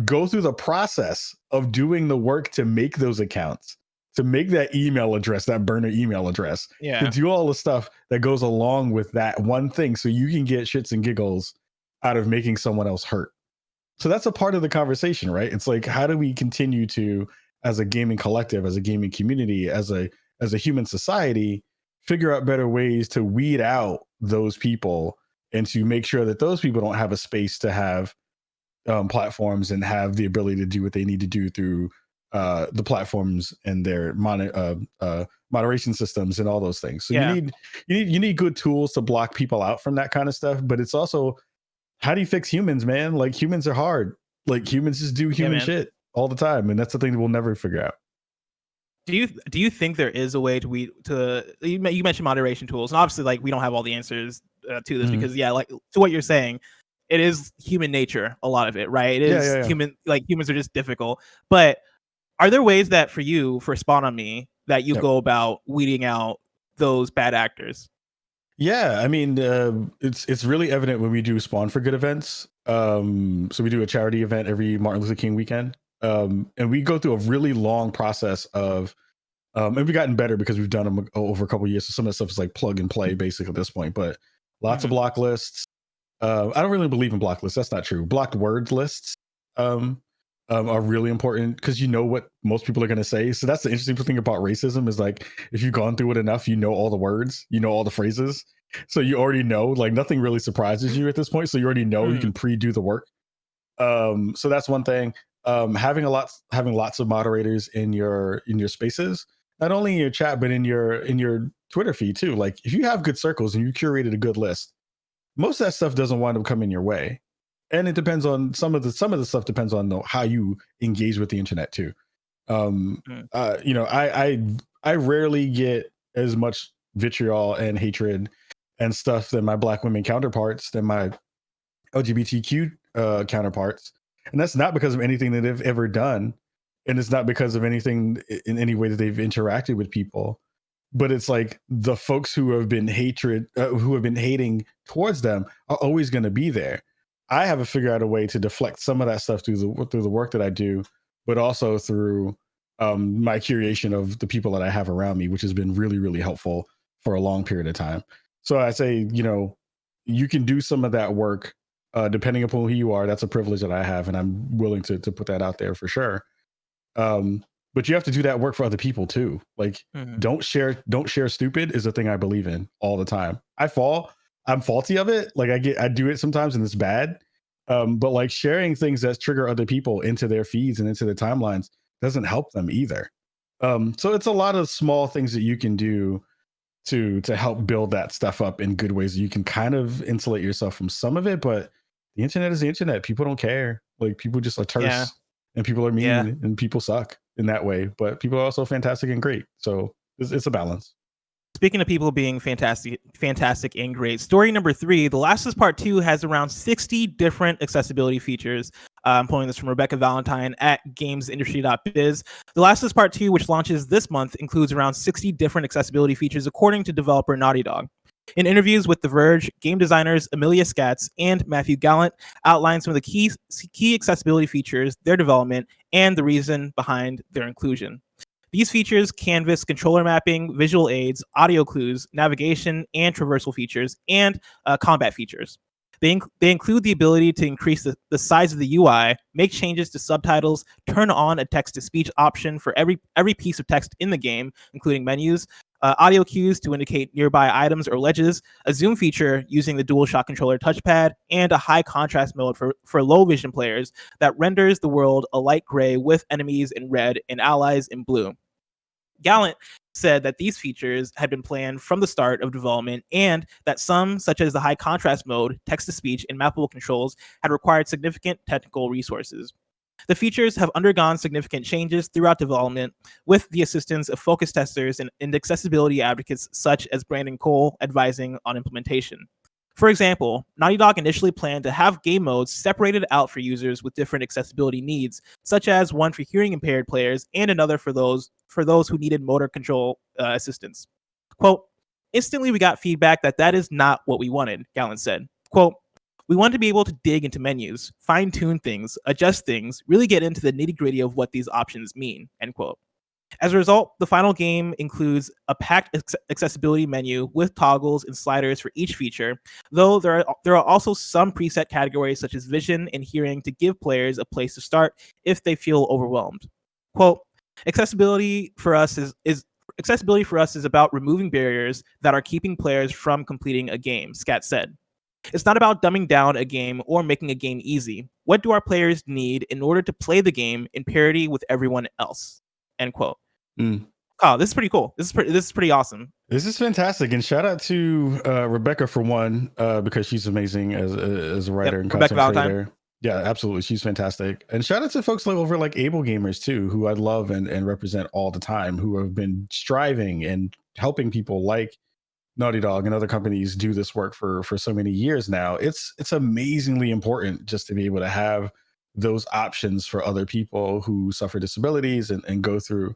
go through the process of doing the work to make those accounts, to make that email address, that burner email address, to do all the stuff that goes along with that one thing, so you can get shits and giggles out of making someone else hurt. So that's a part of the conversation, right? It's like, how do we continue to, as a gaming collective, as a gaming community, as a human society, figure out better ways to weed out those people and to make sure that those people don't have a space to have platforms and have the ability to do what they need to do through the platforms and their moderation systems and all those things. So you need good tools to block people out from that kind of stuff. But it's also, how do you fix humans, man? Like, humans are hard. Like, humans just do human shit all the time, and that's the thing that we'll never figure out. Do you think there is a way you mentioned moderation tools, and obviously, like, we don't have all the answers to this because, like, to what you're saying, it is human nature, a lot of it, right? It is human, like, humans are just difficult. But are there ways that for Spawn on Me, that you go about weeding out those bad actors? Yeah, I mean, it's really evident when we do Spawn for Good events. So we do a charity event every Martin Luther King weekend, and we go through a really long process of, and we've gotten better because we've done them over a couple of years. So some of the stuff is like plug and play, basically, at this point. But lots of block lists. I don't really believe in block lists. That's not true. Blocked word lists are really important because you know what most people are going to say. So that's the interesting thing about racism, is like, if you've gone through it enough, you know all the words, you know all the phrases. So you already know, like, nothing really surprises you at this point. So you already know you can pre-do the work. So that's one thing. Having lots of moderators in your spaces, not only in your chat, but in your Twitter feed too. Like, if you have good circles and you curated a good list, most of that stuff doesn't wind up coming your way. And it depends on some of the stuff depends on how you engage with the internet too. You know, I rarely get as much vitriol and hatred and stuff than my Black women counterparts, than my LGBTQ counterparts. And that's not because of anything that they've ever done. And it's not because of anything in any way that they've interacted with people. But it's like, the folks who have been hating towards them are always going to be there. I have to figure out a way to deflect some of that stuff through the work that I do, but also through my curation of the people that I have around me, which has been really, really helpful for a long period of time. So I say, you know, you can do some of that work depending upon who you are. That's a privilege that I have, and I'm willing to put that out there for sure. But you have to do that work for other people too. Like, don't share stupid is a thing I believe in all the time. I'm faulty of it. Like I do it sometimes and it's bad. But like sharing things that trigger other people into their feeds and into their timelines doesn't help them either. So it's a lot of small things that you can do to help build that stuff up in good ways. You can kind of insulate yourself from some of it, but the internet is the internet. People don't care. Like, people just are terse and people are mean and people suck in that way, but people are also fantastic and great. So it's a balance. Speaking of people being fantastic and great, story number 3, The Last of Us Part 2 has around 60 different accessibility features. I'm pulling this from Rebekah Valentine at gamesindustry.biz. The Last of Us Part 2, which launches this month, includes around 60 different accessibility features, according to developer Naughty Dog. In interviews with The Verge, game designers Emilia Scatz and Matthew Gallant outlined some of the key accessibility features, their development, and the reason behind their inclusion. These features canvas controller mapping, visual aids, audio clues, navigation and traversal features, and combat features. They include the ability to increase the size of the UI, make changes to subtitles, turn on a text-to-speech option for every piece of text in the game, including menus, audio cues to indicate nearby items or ledges, a zoom feature using the DualShock controller touchpad, and a high contrast mode for low vision players that renders the world a light gray with enemies in red and allies in blue. Gallant said that these features had been planned from the start of development, and that some, such as the high contrast mode, text-to-speech, and mappable controls, had required significant technical resources. The features have undergone significant changes throughout development, with the assistance of focus testers and accessibility advocates such as Brandon Cole advising on implementation. For example, Naughty Dog initially planned to have game modes separated out for users with different accessibility needs, such as one for hearing impaired players and another for those who needed motor control assistance. Quote, instantly we got feedback that is not what we wanted, Gallant said. Quote, we wanted to be able to dig into menus, fine-tune things, adjust things, really get into the nitty-gritty of what these options mean, end quote. As a result, the final game includes a packed accessibility menu with toggles and sliders for each feature, though there are also some preset categories such as vision and hearing to give players a place to start if they feel overwhelmed. Quote, accessibility for us is about removing barriers that are keeping players from completing a game, Scat said. It's not about dumbing down a game or making a game easy. What do our players need in order to play the game in parity with everyone else? End quote. Oh, this is pretty cool. This is pretty awesome. This is fantastic, and shout out to Rebekah for one, because she's amazing as a writer and content creator. Yeah, absolutely, she's fantastic. And shout out to folks like over like Able Gamers too, who I love and represent all the time, who have been striving and helping people like Naughty Dog and other companies do this work for so many years now. It's amazingly important just to be able to have those options for other people who suffer disabilities and go through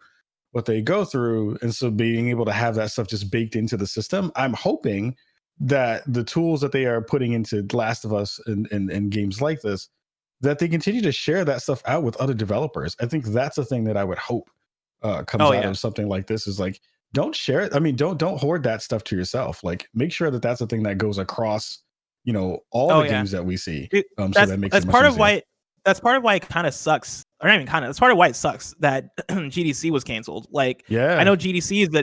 what they go through. And so being able to have that stuff just baked into the system, I'm hoping that the tools that they are putting into Last of Us and games like this, that they continue to share that stuff out with other developers. I think that's a thing that I would hope comes out of something like this, is like, don't share it. I mean, don't hoard that stuff to yourself. Like, make sure that that's a thing that goes across, all the games that we see. So that makes it part of why. That's part of why it kind of sucks. Or not even kind of. That's part of why it sucks that GDC was canceled. Like, I know GDC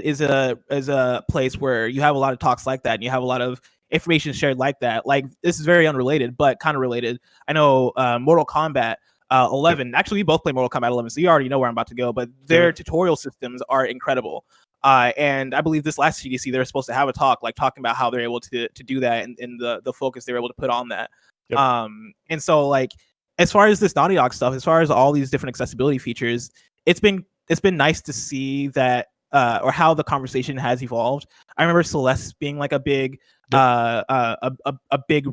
is a place where you have a lot of talks like that, and you have a lot of information shared like that. Like, this is very unrelated, but kind of related. I know Mortal Kombat 11. Actually, we both play Mortal Kombat 11, so you already know where I'm about to go. But their tutorial systems are incredible. And I believe this last GDC, they were supposed to have a talk, like talking about how they're able to do that and the focus they were able to put on that. And so, like, as far as this Naughty Dog stuff, as far as all these different accessibility features, it's been nice to see that or how the conversation has evolved. I remember Celeste being like a big big,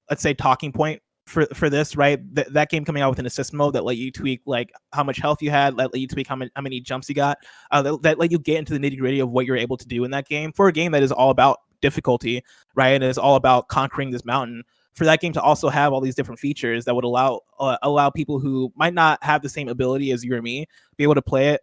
let's say, talking point for this, right? That game coming out with an assist mode that let you tweak like how much health you had, let you tweak how many jumps you got, that let you get into the nitty gritty of what you're able to do in that game, for a game that is all about difficulty, right? And is all about conquering this mountain. For that game to also have all these different features that would allow people who might not have the same ability as you or me be able to play it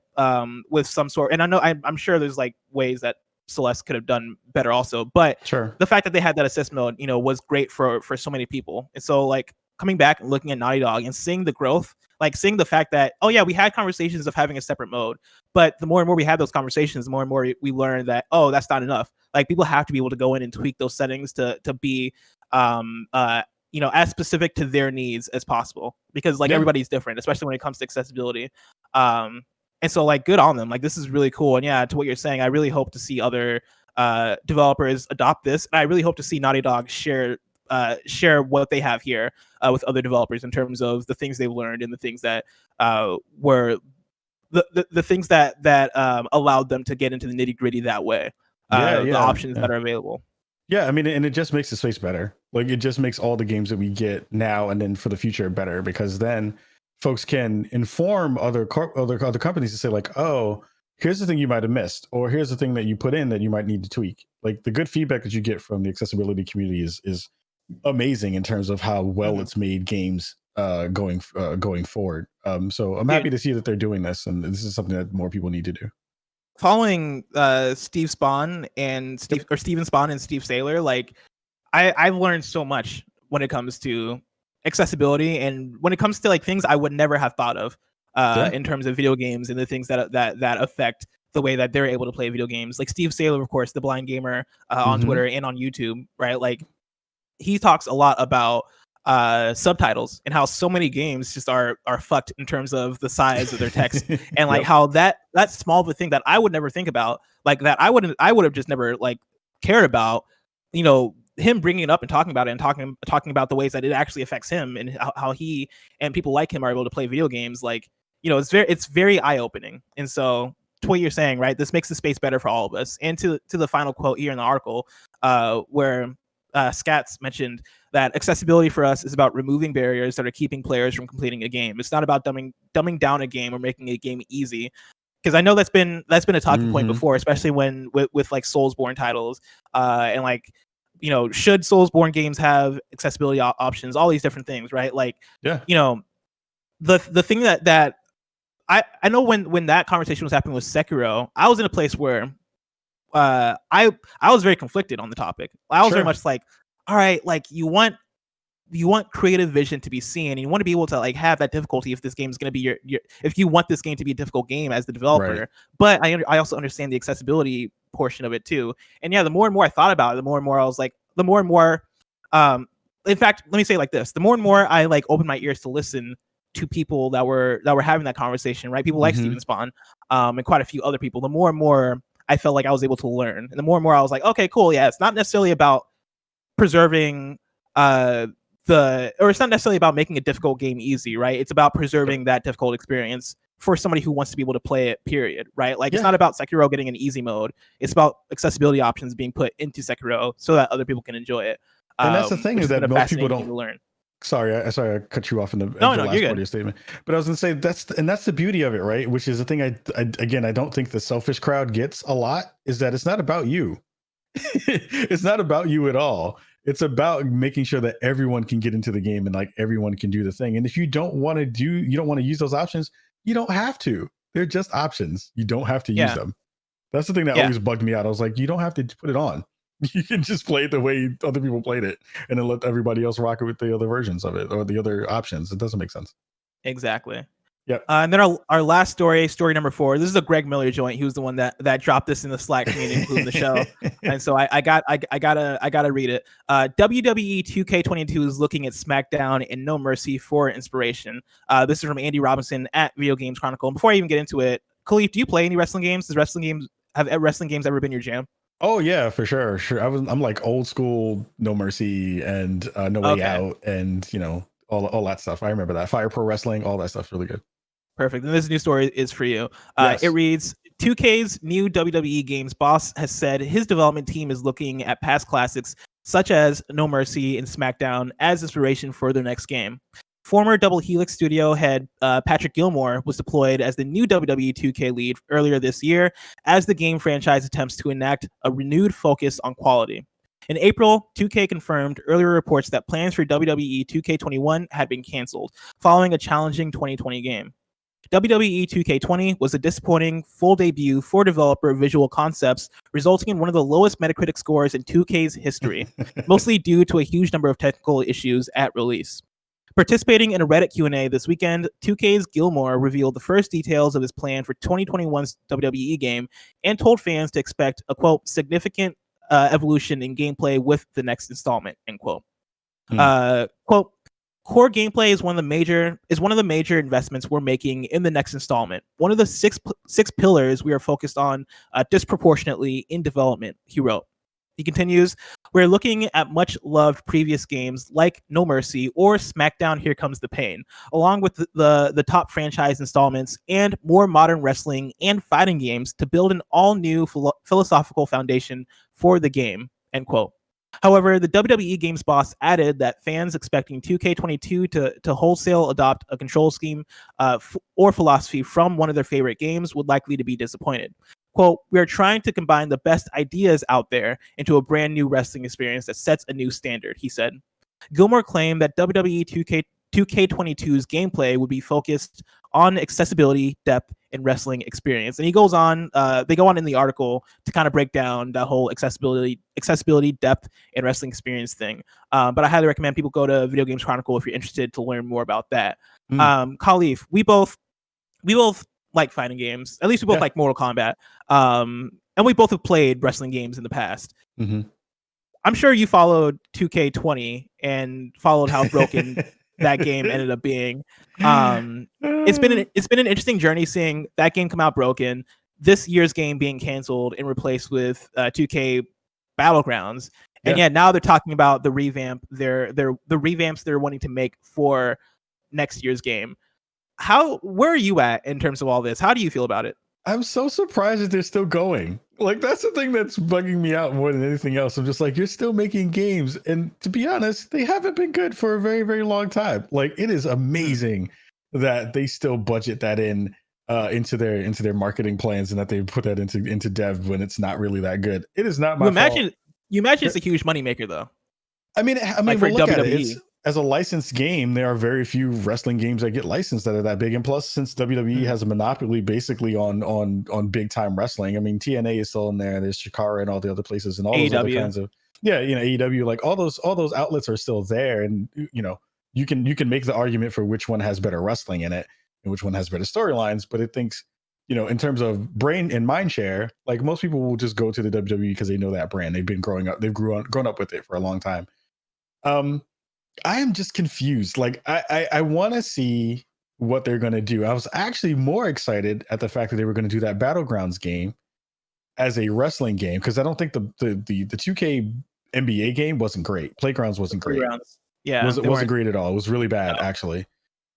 with some sort. And I know I'm sure there's like ways that Celeste could have done better also. But sure, the fact that they had that assist mode, was great for so many people. And so like coming back and looking at Naughty Dog and seeing the growth, like seeing the fact that, oh yeah, we had conversations of having a separate mode, but the more and more we had those conversations, the more and more we learned that, oh, that's not enough. Like people have to be able to go in and tweak those settings to be as specific to their needs as possible, because like everybody's different, especially when it comes to accessibility. And so like good on them. Like this is really cool. And yeah, to what you're saying, I really hope to see other developers adopt this. And I really hope to see Naughty Dog share what they have here with other developers in terms of the things they've learned and the things that were the things that allowed them to get into the nitty gritty that way. The options that are available. Yeah, I mean, and it just makes the space better. Like it just makes all the games that we get now and then for the future better, because then folks can inform other companies to say like, oh, here's the thing you might have missed, or here's the thing that you put in that you might need to tweak. Like the good feedback that you get from the accessibility community is amazing in terms of how well it's made games going forward. So I'm happy to see that they're doing this, and this is something that more people need to do. Following Steven Spahn and Steve Saylor, like I've learned so much when it comes to accessibility and when it comes to like things I would never have thought of in terms of video games and the things that affect the way that they're able to play video games. Like Steve Saylor, of course, the blind gamer on Twitter and on YouTube, right? Like he talks a lot about subtitles and how so many games just are fucked in terms of the size of their text and like how that's small of a thing that I would never think about, like that I would have just never like cared about, him bringing it up and talking about it and talking about the ways that it actually affects him and how he and people like him are able to play video games. Like, it's very eye-opening. And so to what you're saying, right, this makes the space better for all of us. And to the final quote here in the article, where Scats mentioned that accessibility for us is about removing barriers that are keeping players from completing a game. It's not about dumbing down a game or making a game easy. Because I know that's been a talking point before, especially when with like Soulsborne titles, and like, should Soulsborne games have accessibility options, all these different things, right? Like, the thing that I know when that conversation was happening with Sekiro, I was in a place where I was very conflicted on the topic. I was very much like, all right, like you want creative vision to be seen, and you want to be able to like have that difficulty if this game is going to be if you want this game to be a difficult game as the developer. Right. But I also understand the accessibility portion of it too. And yeah, the more and more I thought about it, the more and more I was like, the more and more, in fact, let me say it like this: the more and more I like opened my ears to listen to people that were having that conversation, right? People like Steven Spahn, and quite a few other people. The more and more I felt like I was able to learn, and the more and more I was like, okay, cool, yeah, it's not necessarily about preserving it's not necessarily about making a difficult game easy, right? It's about preserving that difficult experience for somebody who wants to be able to play it, period, right? Like it's not about Sekiro getting an easy mode. It's about accessibility options being put into Sekiro so that other people can enjoy it. And that's the thing, is that most people don't learn. Sorry, I cut you off in the last part of your statement. But I was going to say that's the beauty of it, right? Which is the thing I don't think the selfish crowd gets a lot, is that it's not about you. It's not about you at all. It's about making sure that everyone can get into the game and like everyone can do the thing. And if you don't want to use those options, you don't have to. They're just options. You don't have to use them. That's the thing that always bugged me out. I was like, you don't have to put it on. You can just play it the way other people played it, and then let everybody else rock it with the other versions of it or the other options. It doesn't make sense. Exactly. Yeah. And then our last story number 4. This is a Greg Miller joint. He was the one that dropped this in the Slack community, including the show. And so I gotta read it. WWE 2K22 is looking at Smackdown and No Mercy for inspiration. This is from Andy Robinson at Video Games Chronicle. And before I even get into it, Kahlief, do you play any wrestling games? Have wrestling games ever been your jam? Oh yeah, for sure. I'm like old school No Mercy and No Way Out, and all that stuff. I remember that. Fire Pro Wrestling, all that stuff's really good. Perfect. And this new story is for you. Yes. It reads, 2K's new WWE games boss has said his development team is looking at past classics such as No Mercy and SmackDown as inspiration for their next game. Former Double Helix studio head Patrick Gilmore was deployed as the new WWE 2K lead earlier this year as the game franchise attempts to enact a renewed focus on quality. In April, 2K confirmed earlier reports that plans for WWE 2K21 had been canceled following a challenging 2020 game. WWE 2K20 was a disappointing full debut for developer Visual Concepts, resulting in one of the lowest Metacritic scores in 2K's history, mostly due to a huge number of technical issues at release. Participating in a Reddit Q&A this weekend, 2K's Gilmore revealed the first details of his plan for 2021's WWE game and told fans to expect a, quote, significant evolution in gameplay with the next installment, end quote. Quote, core gameplay is one of the major investments we're making in the next installment. One of the six pillars we are focused on disproportionately in development, he wrote. He continues, we're looking at much loved previous games like No Mercy or Smackdown Here Comes the Pain, along with the top franchise installments and more modern wrestling and fighting games to build an all new philosophical foundation for the game, end quote. However, the WWE Games boss added that fans expecting 2K22 to wholesale adopt a control scheme or philosophy from one of their favorite games would likely to be disappointed. Quote, we are trying to combine the best ideas out there into a brand new wrestling experience that sets a new standard, he said. Gilmore claimed that WWE 2K22's gameplay would be focused on accessibility, depth, and wrestling experience. And he goes on, they go on in the article to kind of break down that whole accessibility, depth, and wrestling experience thing. But I highly recommend people go to Video Games Chronicle if you're interested to learn more about that. Kahlief, we both like fighting games. At least we both like Mortal Kombat. And we both have played wrestling games in the past. Mm-hmm. I'm sure you followed 2K20 and followed how broken that game ended up being. It's been an interesting journey seeing that game come out broken, this year's game being canceled and replaced with 2K Battlegrounds. And now they're talking about the revamps they're wanting to make for next year's game. Where are you at in terms of all this? How do you feel about it? I'm so surprised that they're still going. Like, that's the thing that's bugging me out more than anything else. I'm just like, you're still making games. And to be honest, they haven't been good for a very, very long time. Like, it is amazing that they still budget that into their marketing plans and that they put that into dev when it's not really that good. It is not my fault. You imagine it's a huge moneymaker, though. I mean, like for look WWE. At it. As a licensed game, there are very few wrestling games that get licensed that are that big. And plus, since WWE has a monopoly basically on big time wrestling, I mean, TNA is still in there. There's Chikara and all the other places and all those other kinds of AEW, like all those outlets are still there. And you can make the argument for which one has better wrestling in it and which one has better storylines. But it thinks, in terms of brain and mind share, like most people will just go to the WWE because they know that brand. They've been grown up with it for a long time. I am just confused. Like, I want to see what they're going to do. I was actually more excited at the fact that they were going to do that Battlegrounds game as a wrestling game, because I don't think the 2K NBA game wasn't great. Playgrounds wasn't great. It wasn't great at all. It was really bad, actually.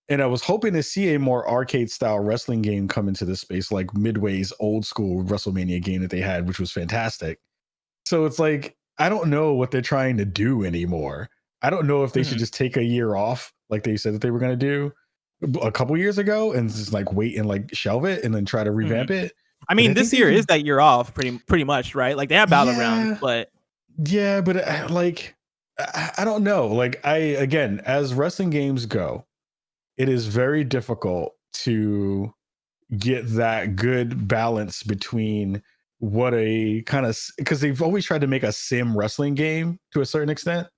And I was hoping to see a more arcade style wrestling game come into this space, like Midway's old school WrestleMania game that they had, which was fantastic. So it's like, I don't know what they're trying to do anymore. I don't know if they should just take a year off, like they said that they were going to do a couple years ago, and just like wait and like shelve it and then try to revamp it. I mean, this year is that year off, pretty much, right? Like they have Battlegrounds, but I don't know. Like again, as wrestling games go, it is very difficult to get that good balance between what a kind of, because they've always tried to make a sim wrestling game to a certain extent.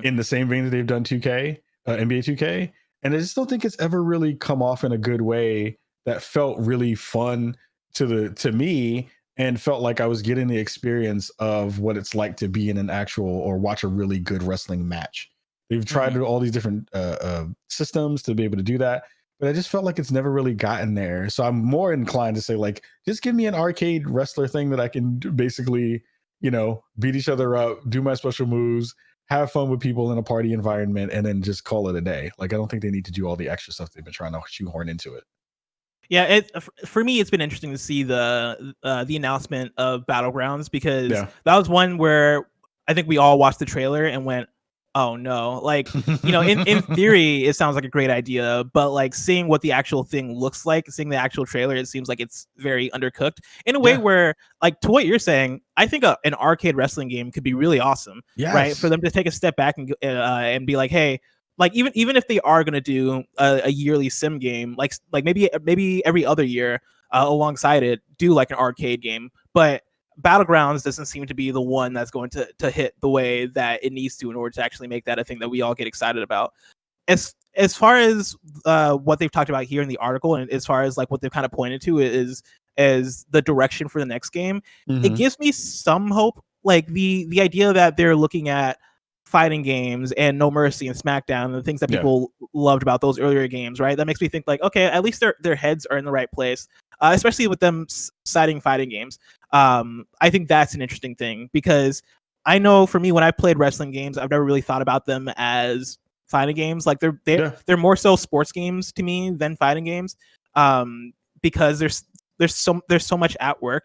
In the same vein that they've done 2K, NBA 2K. And I just don't think it's ever really come off in a good way that felt really fun to me and felt like I was getting the experience of what it's like to be in an actual or watch a really good wrestling match. They've tried all these different systems to be able to do that, but I just felt like it's never really gotten there. So I'm more inclined to say, like, just give me an arcade wrestler thing that I can basically, beat each other up, do my special moves, have fun with people in a party environment, and then just call it a day. Like, I don't think they need to do all the extra stuff they've been trying to shoehorn into it. Yeah, for me, it's been interesting to see the announcement of Battlegrounds, because that was one where I think we all watched the trailer and went, oh no, like, in theory, it sounds like a great idea, but like seeing what the actual thing looks like, seeing the actual trailer, it seems like it's very undercooked in a way where, like, to what you're saying, I think an arcade wrestling game could be really awesome, right? For them to take a step back and be like, hey, like even if they are going to do a yearly sim game, like maybe every other year alongside it, do like an arcade game. But Battlegrounds doesn't seem to be the one that's going to hit the way that it needs to in order to actually make that a thing that we all get excited about. As far as what they've talked about here in the article, and as far as like what they've kind of pointed to is as the direction for the next game, it gives me some hope. Like the idea that they're looking at fighting games and No Mercy and Smackdown and the things that people loved about those earlier games, right? That makes me think like, okay, at least their heads are in the right place, especially with them citing fighting games. I think that's an interesting thing, because I know for me, when I played wrestling games, I've never really thought about them as fighting games. Like they're more so sports games to me than fighting games, because there's so much at work.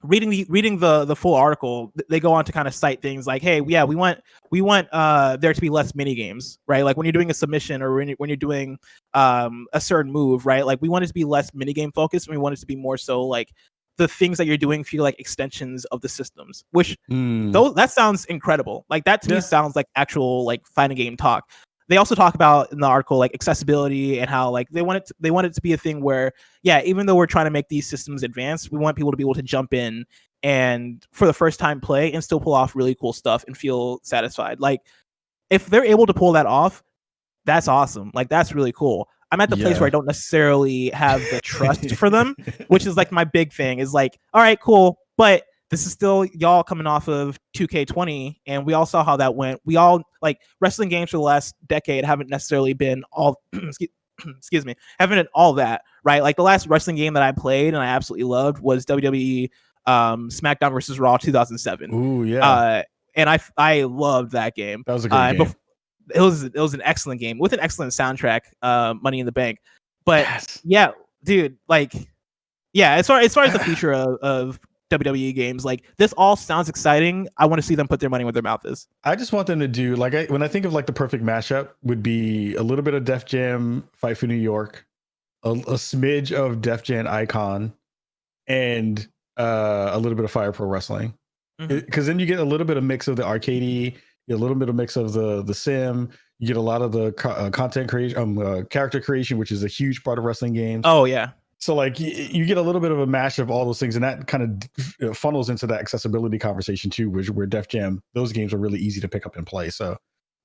Reading the full article, they go on to kind of cite things like, hey, yeah, we want there to be less mini games, right? Like when you're doing a submission or when you're doing a certain move, right? Like we want it to be less mini game focused, and we want it to be more so like the things that you're doing feel like extensions of the systems, which that sounds incredible. Like that to me sounds like actual like fighting game talk. They also talk about in the article like accessibility and how like they want it to be a thing where, yeah, even though we're trying to make these systems advanced, we want people to be able to jump in and for the first time play and still pull off really cool stuff and feel satisfied. Like if they're able to pull that off, that's awesome. Like that's really cool. I'm at the place where I don't necessarily have the trust for them, which is like my big thing is like, all right, cool, but this is still y'all coming off of 2K20, and we all saw how that went. We all like wrestling games for the last decade haven't necessarily been all excuse me, haven't been all that, right? Like the last wrestling game that I played and I absolutely loved was WWE SmackDown versus Raw 2007. Ooh, yeah. And I loved that game. That was a great game. It was an excellent game with an excellent soundtrack, Money in the Bank. But yeah, dude, like yeah, as far as the future of WWE games, like this all sounds exciting. I want to see them put their money where their mouth is. I just want them to do like when I think of like the perfect mashup would be a little bit of Def Jam Fight for New York, a smidge of Def Jam Icon, and a little bit of Fire Pro Wrestling, because then you get a little bit of mix of the arcadey, you get a little bit of mix of the sim, you get a lot of the content creation, character creation, which is a huge part of wrestling games. Oh yeah. So like you get a little bit of a mash of all those things, and that kind of funnels into that accessibility conversation too, where Def Jam, those games are really easy to pick up and play. So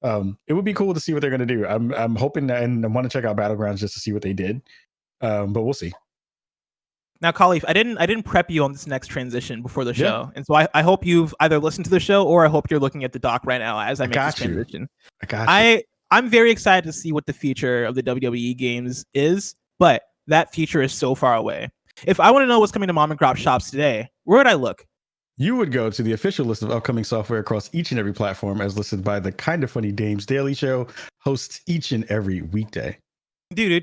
it would be cool to see what they're going to do. I'm hoping that, and I want to check out Battlegrounds just to see what they did, but we'll see. Now, Kahlief, I didn't prep you on this next transition before the show, and so I hope you've either listened to the show or I hope you're looking at the doc right now as I make this transition. I got you. I'm very excited to see what the future of the WWE games is, but that future is so far away. If I want to know what's coming to mom and pop shops today, where would I look? You would go to the official list of upcoming software across each and every platform as listed by the Kind of Funny Games Daily Show, hosts each and every weekday. Yeah.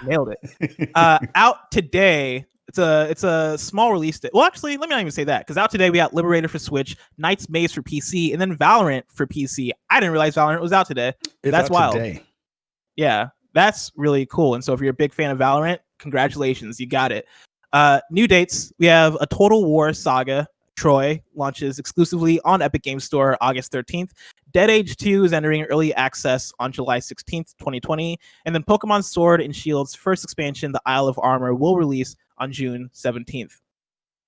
Nailed it. Out today. It's a small release date. Well, actually, let me not even say that, because out today we got Liberator for Switch, Knight's Maze for PC, and then Valorant for PC. I didn't realize Valorant was out today. That's wild. Today. Yeah, that's really cool. And so if you're a big fan of Valorant, congratulations, you got it. New dates, we have a Total War Saga Troy launches exclusively on Epic Games Store August 13th. Dead Age 2 is entering early access on July 16th, 2020. And then Pokemon Sword and Shield's first expansion, the Isle of Armor, will release on June 17th.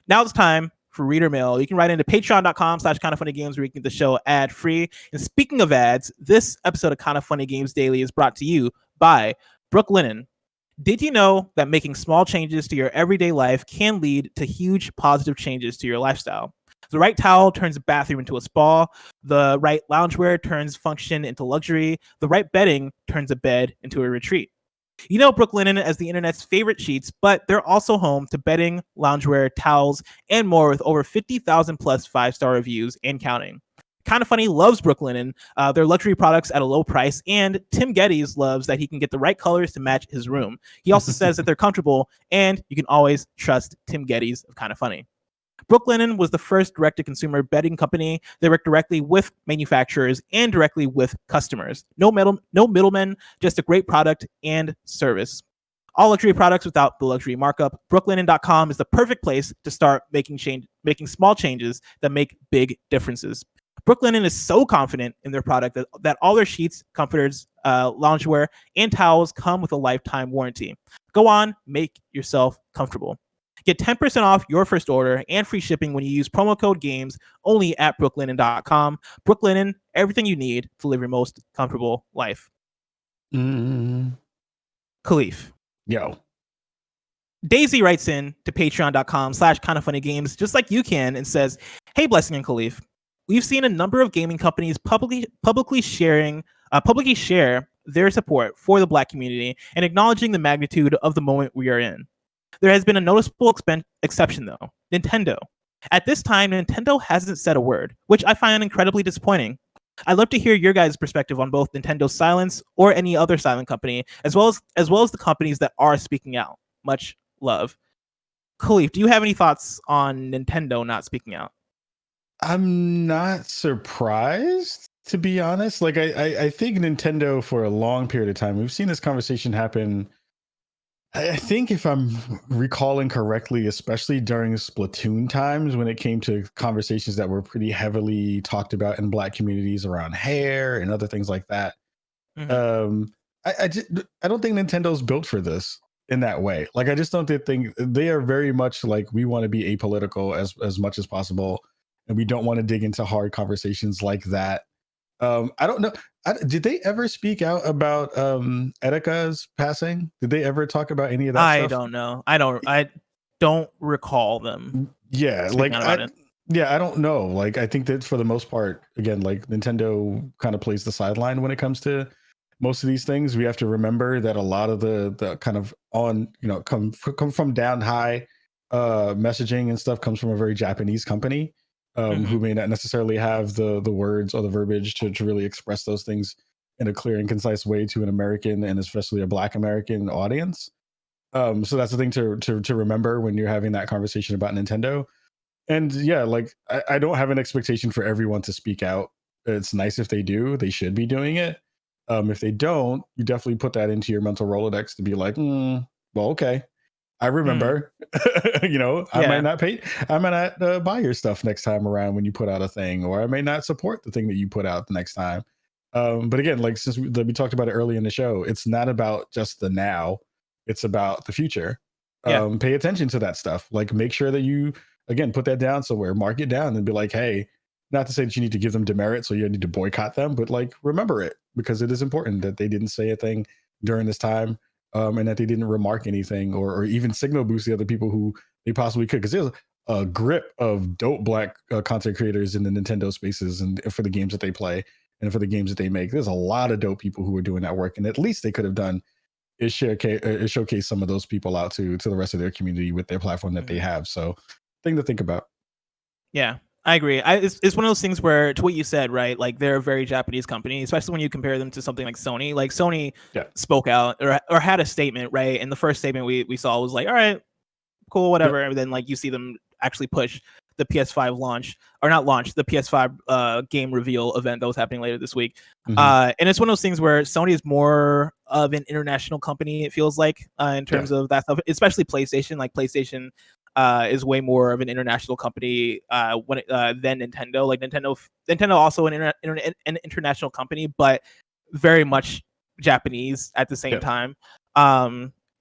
Now it's time for reader mail. You can write into patreon.com/kindoffunnygames where you can get the show ad free. And speaking of ads, this episode of Kind of Funny Games Daily is brought to you by Brooklinen. Did you know that making small changes to your everyday life can lead to huge positive changes to your lifestyle? The right towel turns a bathroom into a spa. The right loungewear turns function into luxury. The right bedding turns a bed into a retreat. You know Brooklinen as the internet's favorite sheets, but they're also home to bedding, loungewear, towels, and more with over 50,000 plus 5-star reviews and counting. Kind of Funny loves Brooklinen, their luxury products at a low price, and Tim Geddes loves that he can get the right colors to match his room. He also says that they're comfortable, and you can always trust Tim Geddes of Kind of Funny. Brooklinen was the first direct-to-consumer bedding company. They work directly with manufacturers and directly with customers. No middlemen, just a great product and service. All luxury products without the luxury markup. Brooklinen.com is the perfect place to start making small changes that make big differences. Brooklinen is so confident in their product that all their sheets, comforters, loungewear, and towels come with a lifetime warranty. Go on, make yourself comfortable. Get 10% off your first order and free shipping when you use promo code GAMES only at brooklinen.com. Brooklinen, everything you need to live your most comfortable life. Kahlief. Yo. Daisy writes in to patreon.com/kindoffunnygames just like you can and says, "Hey, Blessing and Kahlief, we've seen a number of gaming companies publicly share their support for the Black community and acknowledging the magnitude of the moment we are in. There has been a noticeable exception, though, Nintendo. At this time, Nintendo hasn't said a word, which I find incredibly disappointing. I'd love to hear your guys' perspective on both Nintendo's silence or any other silent company, as well as the companies that are speaking out. Much love." Kahlief, do you have any thoughts on Nintendo not speaking out? I'm not surprised, to be honest. Like, I think Nintendo, for a long period of time, we've seen this conversation happen. I think, if I'm recalling correctly, especially during Splatoon times, when it came to conversations that were pretty heavily talked about in Black communities around hair and other things like that. I don't think Nintendo's built for this in that way. Like, I just don't think they are very much like, we want to be apolitical as much as possible, and we don't want to dig into hard conversations like that. I don't know. Did they ever speak out about Erika's passing? Did they ever talk about any of that stuff? I don't know. I don't recall them. Yeah, like I don't know. Like, I think that for the most part, again, like, Nintendo kind of plays the sideline when it comes to most of these things. We have to remember that a lot of the kind of come from down high messaging and stuff comes from a very Japanese company. Who may not necessarily have the words or the verbiage to really express those things in a clear and concise way to an American, and especially a Black American audience. So that's the thing to remember when you're having that conversation about Nintendo. And yeah, like, I don't have an expectation for everyone to speak out. It's nice if they do. They should be doing it. If they don't, you definitely put that into your mental Rolodex to be like, well, okay, I remember. I might not buy your stuff next time around when you put out a thing, or I may not support the thing that you put out the next time. But again, like, since we talked about it early in the show, it's not about just the now, it's about the future. Pay attention to that stuff. Like, make sure that you, again, put that down somewhere, mark it down, and be like, hey, not to say that you need to give them demerit, so you need to boycott them, but like, remember it, because it is important that they didn't say a thing during this time. And that they didn't remark anything or even signal boost the other people who they possibly could, because there's a grip of dope Black content creators in the Nintendo spaces and for the games that they play and for the games that they make. There's a lot of dope people who are doing that work, and at least they could have done is showcase some of those people out to the rest of their community with their platform that they have. So, thing to think about. Yeah, I agree. It's one of those things where, to what you said, right? Like, they're a very Japanese company, especially when you compare them to something like Sony. Like, Sony spoke out or had a statement, right? And the first statement we saw was like, all right, cool, whatever. And then, like, you see them actually push the PS5 the PS5 game reveal event that was happening later this week. And it's one of those things where Sony is more of an international company, it feels like, in terms of that stuff, especially PlayStation. Like, PlayStation is way more of an international company than Nintendo. Like, Nintendo also an international company, but very much Japanese at the same time.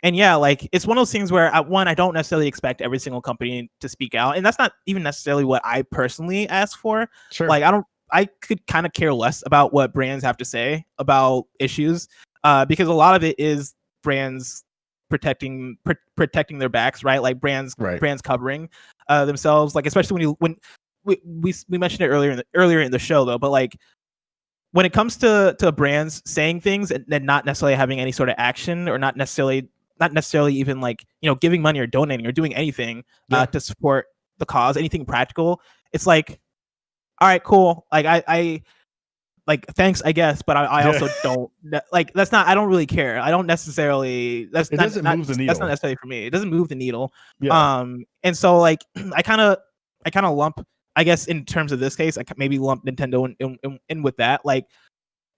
And yeah, like, it's one of those things where, I don't necessarily expect every single company to speak out, and that's not even necessarily what I personally ask for. Sure. Like, I could kind of care less about what brands have to say about issues, because a lot of it is brands protecting their backs, right? Like, brands covering themselves, like, especially when we mentioned it earlier in the show, though, but like, when it comes to brands saying things and then not necessarily having any sort of action, or not necessarily even, like, giving money or donating or doing anything to support the cause, anything practical, it's like, all right, cool. Like, I like, thanks, I guess, but I also don't like, that's not, I don't really care. I don't necessarily, it doesn't move the needle. That's not necessarily for me. It doesn't move the needle. And so, like, I kind of lump, I guess, in terms of this case, I maybe lump Nintendo in with that. Like,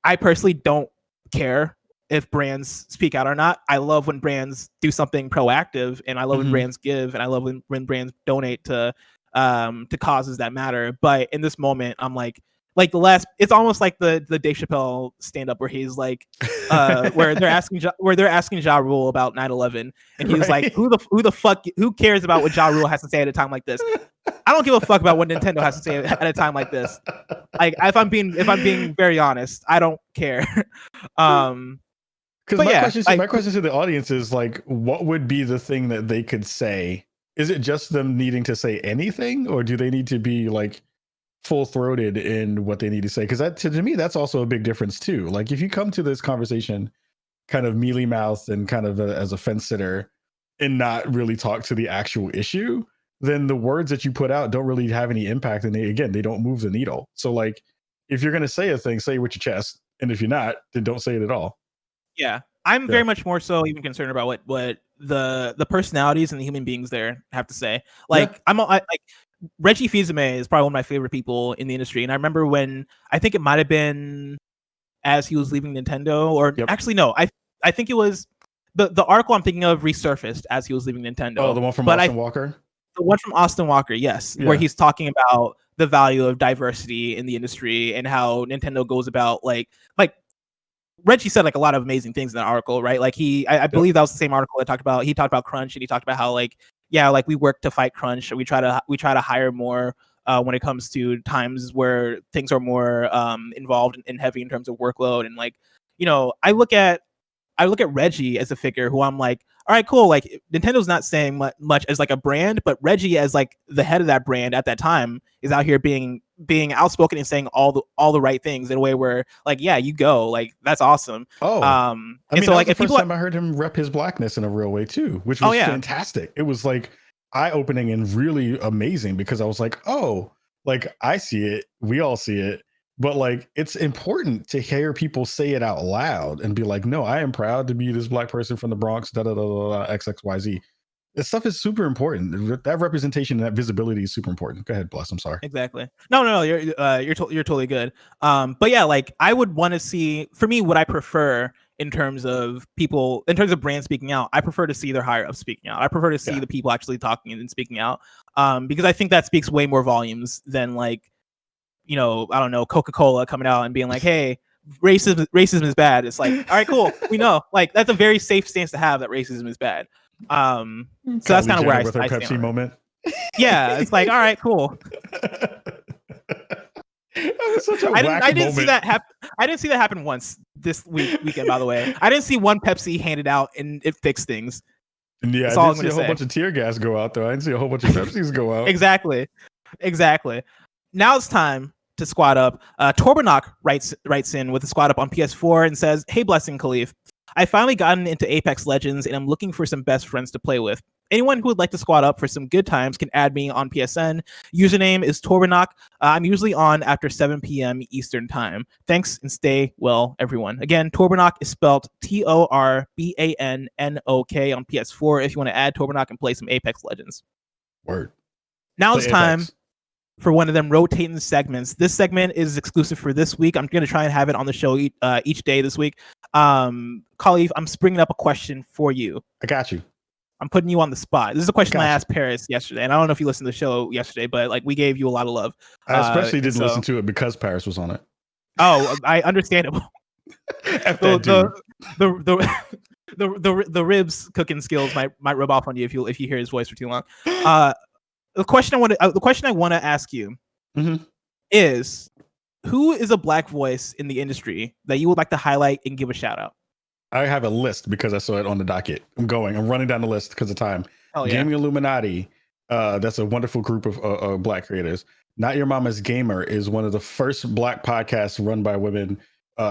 I personally don't care if brands speak out or not. I love when brands do something proactive, and I love when brands give, and I love when brands donate to causes that matter. But in this moment, I'm like, like it's almost like the Dave Chappelle stand up where he's like where they're asking Ja Rule about 9/11 and he's like who the fuck who cares about what Ja Rule has to say at a time like this? I don't give a fuck about what Nintendo has to say at a time like this. Like if I'm being very honest, I don't care. Because my question to the audience is like, what would be the thing that they could say? Is it just them needing to say anything, or do they need to be like full-throated in what they need to say? Because that, to me, that's also a big difference too. Like if you come to this conversation kind of mealy-mouthed and kind of as a fence sitter and not really talk to the actual issue, then the words that you put out don't really have any impact, and they don't move the needle. So like if you're going to say a thing, say it with your chest, and if you're not, then don't say it at all. Yeah, I'm very much more so even concerned about what the personalities and the human beings there have to say. Like like Reggie Fils-Aimé is probably one of my favorite people in the industry, and I remember when I think it might have been as he was leaving Nintendo, or actually no, I think it was the article I'm thinking of resurfaced as he was leaving Nintendo. Oh, the one from Austin Walker. The one from Austin Walker, yes, where he's talking about the value of diversity in the industry and how Nintendo goes about like Reggie said like a lot of amazing things in that article, right? Like I believe that was the same article that he talked about crunch, and he talked about how like we work to fight crunch, we try to hire more when it comes to times where things are more involved and heavy in terms of workload. And like, you know, I look at Reggie as a figure who I'm like, all right, cool. Like Nintendo's not saying much as like a brand, but Reggie as like the head of that brand at that time is out here being outspoken and saying all the right things in a way where like, yeah, you go, like that's awesome. I mean, so like, the first time I heard him rep his blackness in a real way too, which was fantastic. It was like eye-opening and really amazing, because I was like, oh, like I see it, we all see it. But like, it's important to hear people say it out loud and be like, no, I am proud to be this black person from the Bronx, XXYZ. This stuff is super important. That representation and that visibility is super important. Go ahead, Bless. I'm sorry. Exactly. No, you're totally good. But yeah, like I would want to see, for me, what I prefer in terms of brands speaking out, I prefer to see their higher ups speaking out. I prefer to see the people actually talking and speaking out. Because I think that speaks way more volumes than like, you know, I don't know, Coca-Cola coming out and being like, hey, racism is bad. It's like, all right, cool. We know, like, that's a very safe stance to have, that racism is bad. So that's kind of where with her Pepsi moment. Yeah, it's like, all right, cool. That was such a I didn't see that happen. I didn't see that happen once this weekend, by the way. I didn't see one Pepsi handed out and it fixed things. Yeah, I didn't see a whole bunch of tear gas go out, though. I didn't see a whole bunch of Pepsis go out. Exactly. Now it's time to squad up. Torbannok writes in with a squad up on PS4 and says, "Hey, Blessing Kahlief, I finally gotten into Apex Legends and I'm looking for some best friends to play with. Anyone who would like to squad up for some good times can add me on PSN. Username is Torbannok. I'm usually on after 7 p.m. Eastern time. Thanks and stay well, everyone." Again, Torbannok is spelled Torbannok on PS4 if you want to add Torbannok and play some Apex Legends. Word. Now it's time for one of them rotating segments. This segment is exclusive for this week. I'm going to try and have it on the show each day this week. Kahlief, I'm springing up a question for you. I got you. I'm putting you on the spot. This is a question I asked Paris yesterday, and I don't know if you listened to the show yesterday, but like we gave you a lot of love. I especially didn't listen to it because Paris was on it. Oh, understandable. The ribs cooking skills might rub off on you if you hear his voice for too long. The question I want to ask you is, who is a black voice in the industry that you would like to highlight and give a shout out? I have a list because I saw it on the docket. I'm running down the list because of time. Oh, yeah. Gaming Illuminati. That's a wonderful group of black creators. Not Your Mama's Gamer is one of the first black podcasts run by women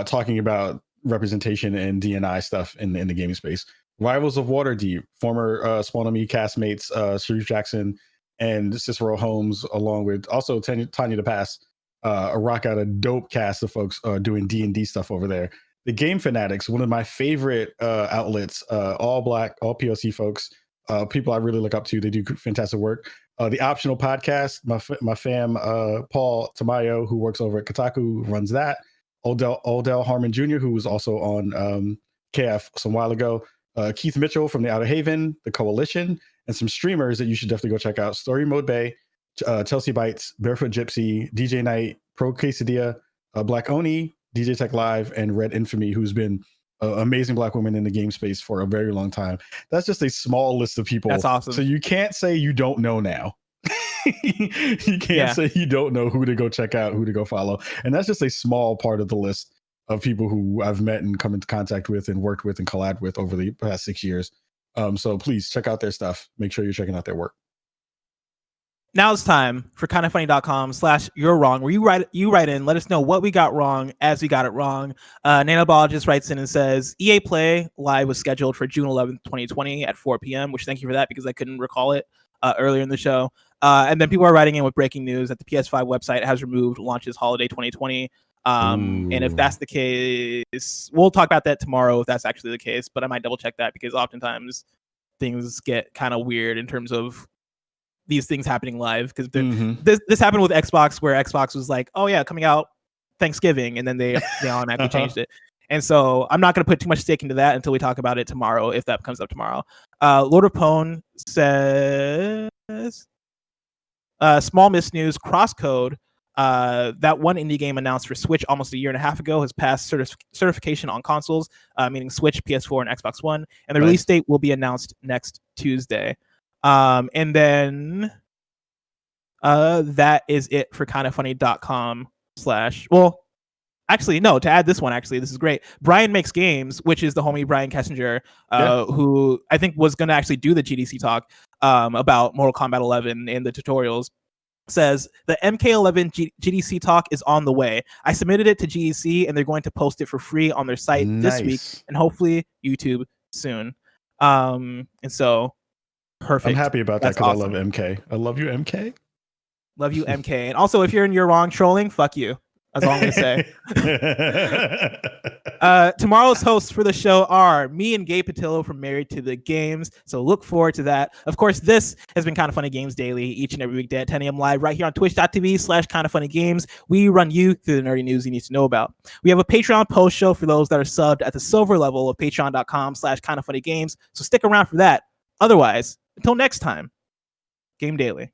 talking about representation and D&I stuff in the gaming space. Rivals of Waterdeep, former Spawn on Me castmates Sharif Jackson and Cicero Holmes, along with also Tanya DePass, rock out a dope cast of folks doing D&D stuff over there. The Game Fanatics, one of my favorite outlets, all black, all POC folks, people I really look up to. They do fantastic work. The Optional Podcast, my fam, Paul Tamayo, who works over at Kotaku, runs that. Odell Harmon Jr., who was also on KF some while ago. Keith Mitchell from the Outer Haven, The Coalition, and some streamers that you should definitely go check out. Story Mode Bay, Chelsea Bites, Barefoot Gypsy, DJ Knight, Pro Quesadilla, Black Oni, DJ Tech Live, and Red Infamy, who's been amazing Black women in the game space for a very long time. That's just a small list of people. That's awesome. So you can't say you don't know now. You can't say you don't know who to go check out, who to go follow. And that's just a small part of the list of people who I've met and come into contact with and worked with and collabed with over the past 6 years. So please check out their stuff. Make sure you're checking out their work. Now it's time for kindafunny.com/you're wrong, where you write in, let us know what we got wrong as we got it wrong. Nanobiologist writes in and says, EA Play Live was scheduled for June 11th, 2020 at 4 p.m., which thank you for that because I couldn't recall it earlier in the show. And then people are writing in with breaking news that the PS5 website has removed launches holiday 2020. And if that's the case, we'll talk about that tomorrow if that's actually the case, but I might double check that because oftentimes things get kind of weird in terms of these things happening live, because this happened with Xbox, where Xbox was like, oh yeah, coming out Thanksgiving, and then they automatically changed it. And so I'm not going to put too much stake into that until we talk about it tomorrow, if that comes up tomorrow. Lord of Pone says, small miss news, Crosscode, that one indie game announced for Switch almost a year and a half ago, has passed certification on consoles, meaning Switch, PS4, and Xbox One, and the release date will be announced next Tuesday. And then that is it for kindafunny.com/ actually, no, to add this one, actually, this is great. Brian Makes Games, which is the homie Brian Kessinger, who I think was going to actually do the GDC talk about Mortal Kombat 11 in the tutorials, says the MK11 GDC talk is on the way. I submitted it to GDC and they're going to post it for free on their site this week and hopefully YouTube soon. And so perfect. I'm happy about that because awesome. I love MK. I love you, MK. Love you, MK. And also, if you're in your wrong trolling, fuck you. That's all I'm going to say. Tomorrow's hosts for the show are me and Gabe Patillo from Married to the Games. So look forward to that. Of course, this has been Kinda Funny Games Daily, each and every weekday at 10 a.m. live right here on twitch.tv/kindafunnygames. We run you through the nerdy news you need to know about. We have a Patreon post show for those that are subbed at the silver level of patreon.com/kindafunnygames. So stick around for that. Otherwise, until next time, Game Daily.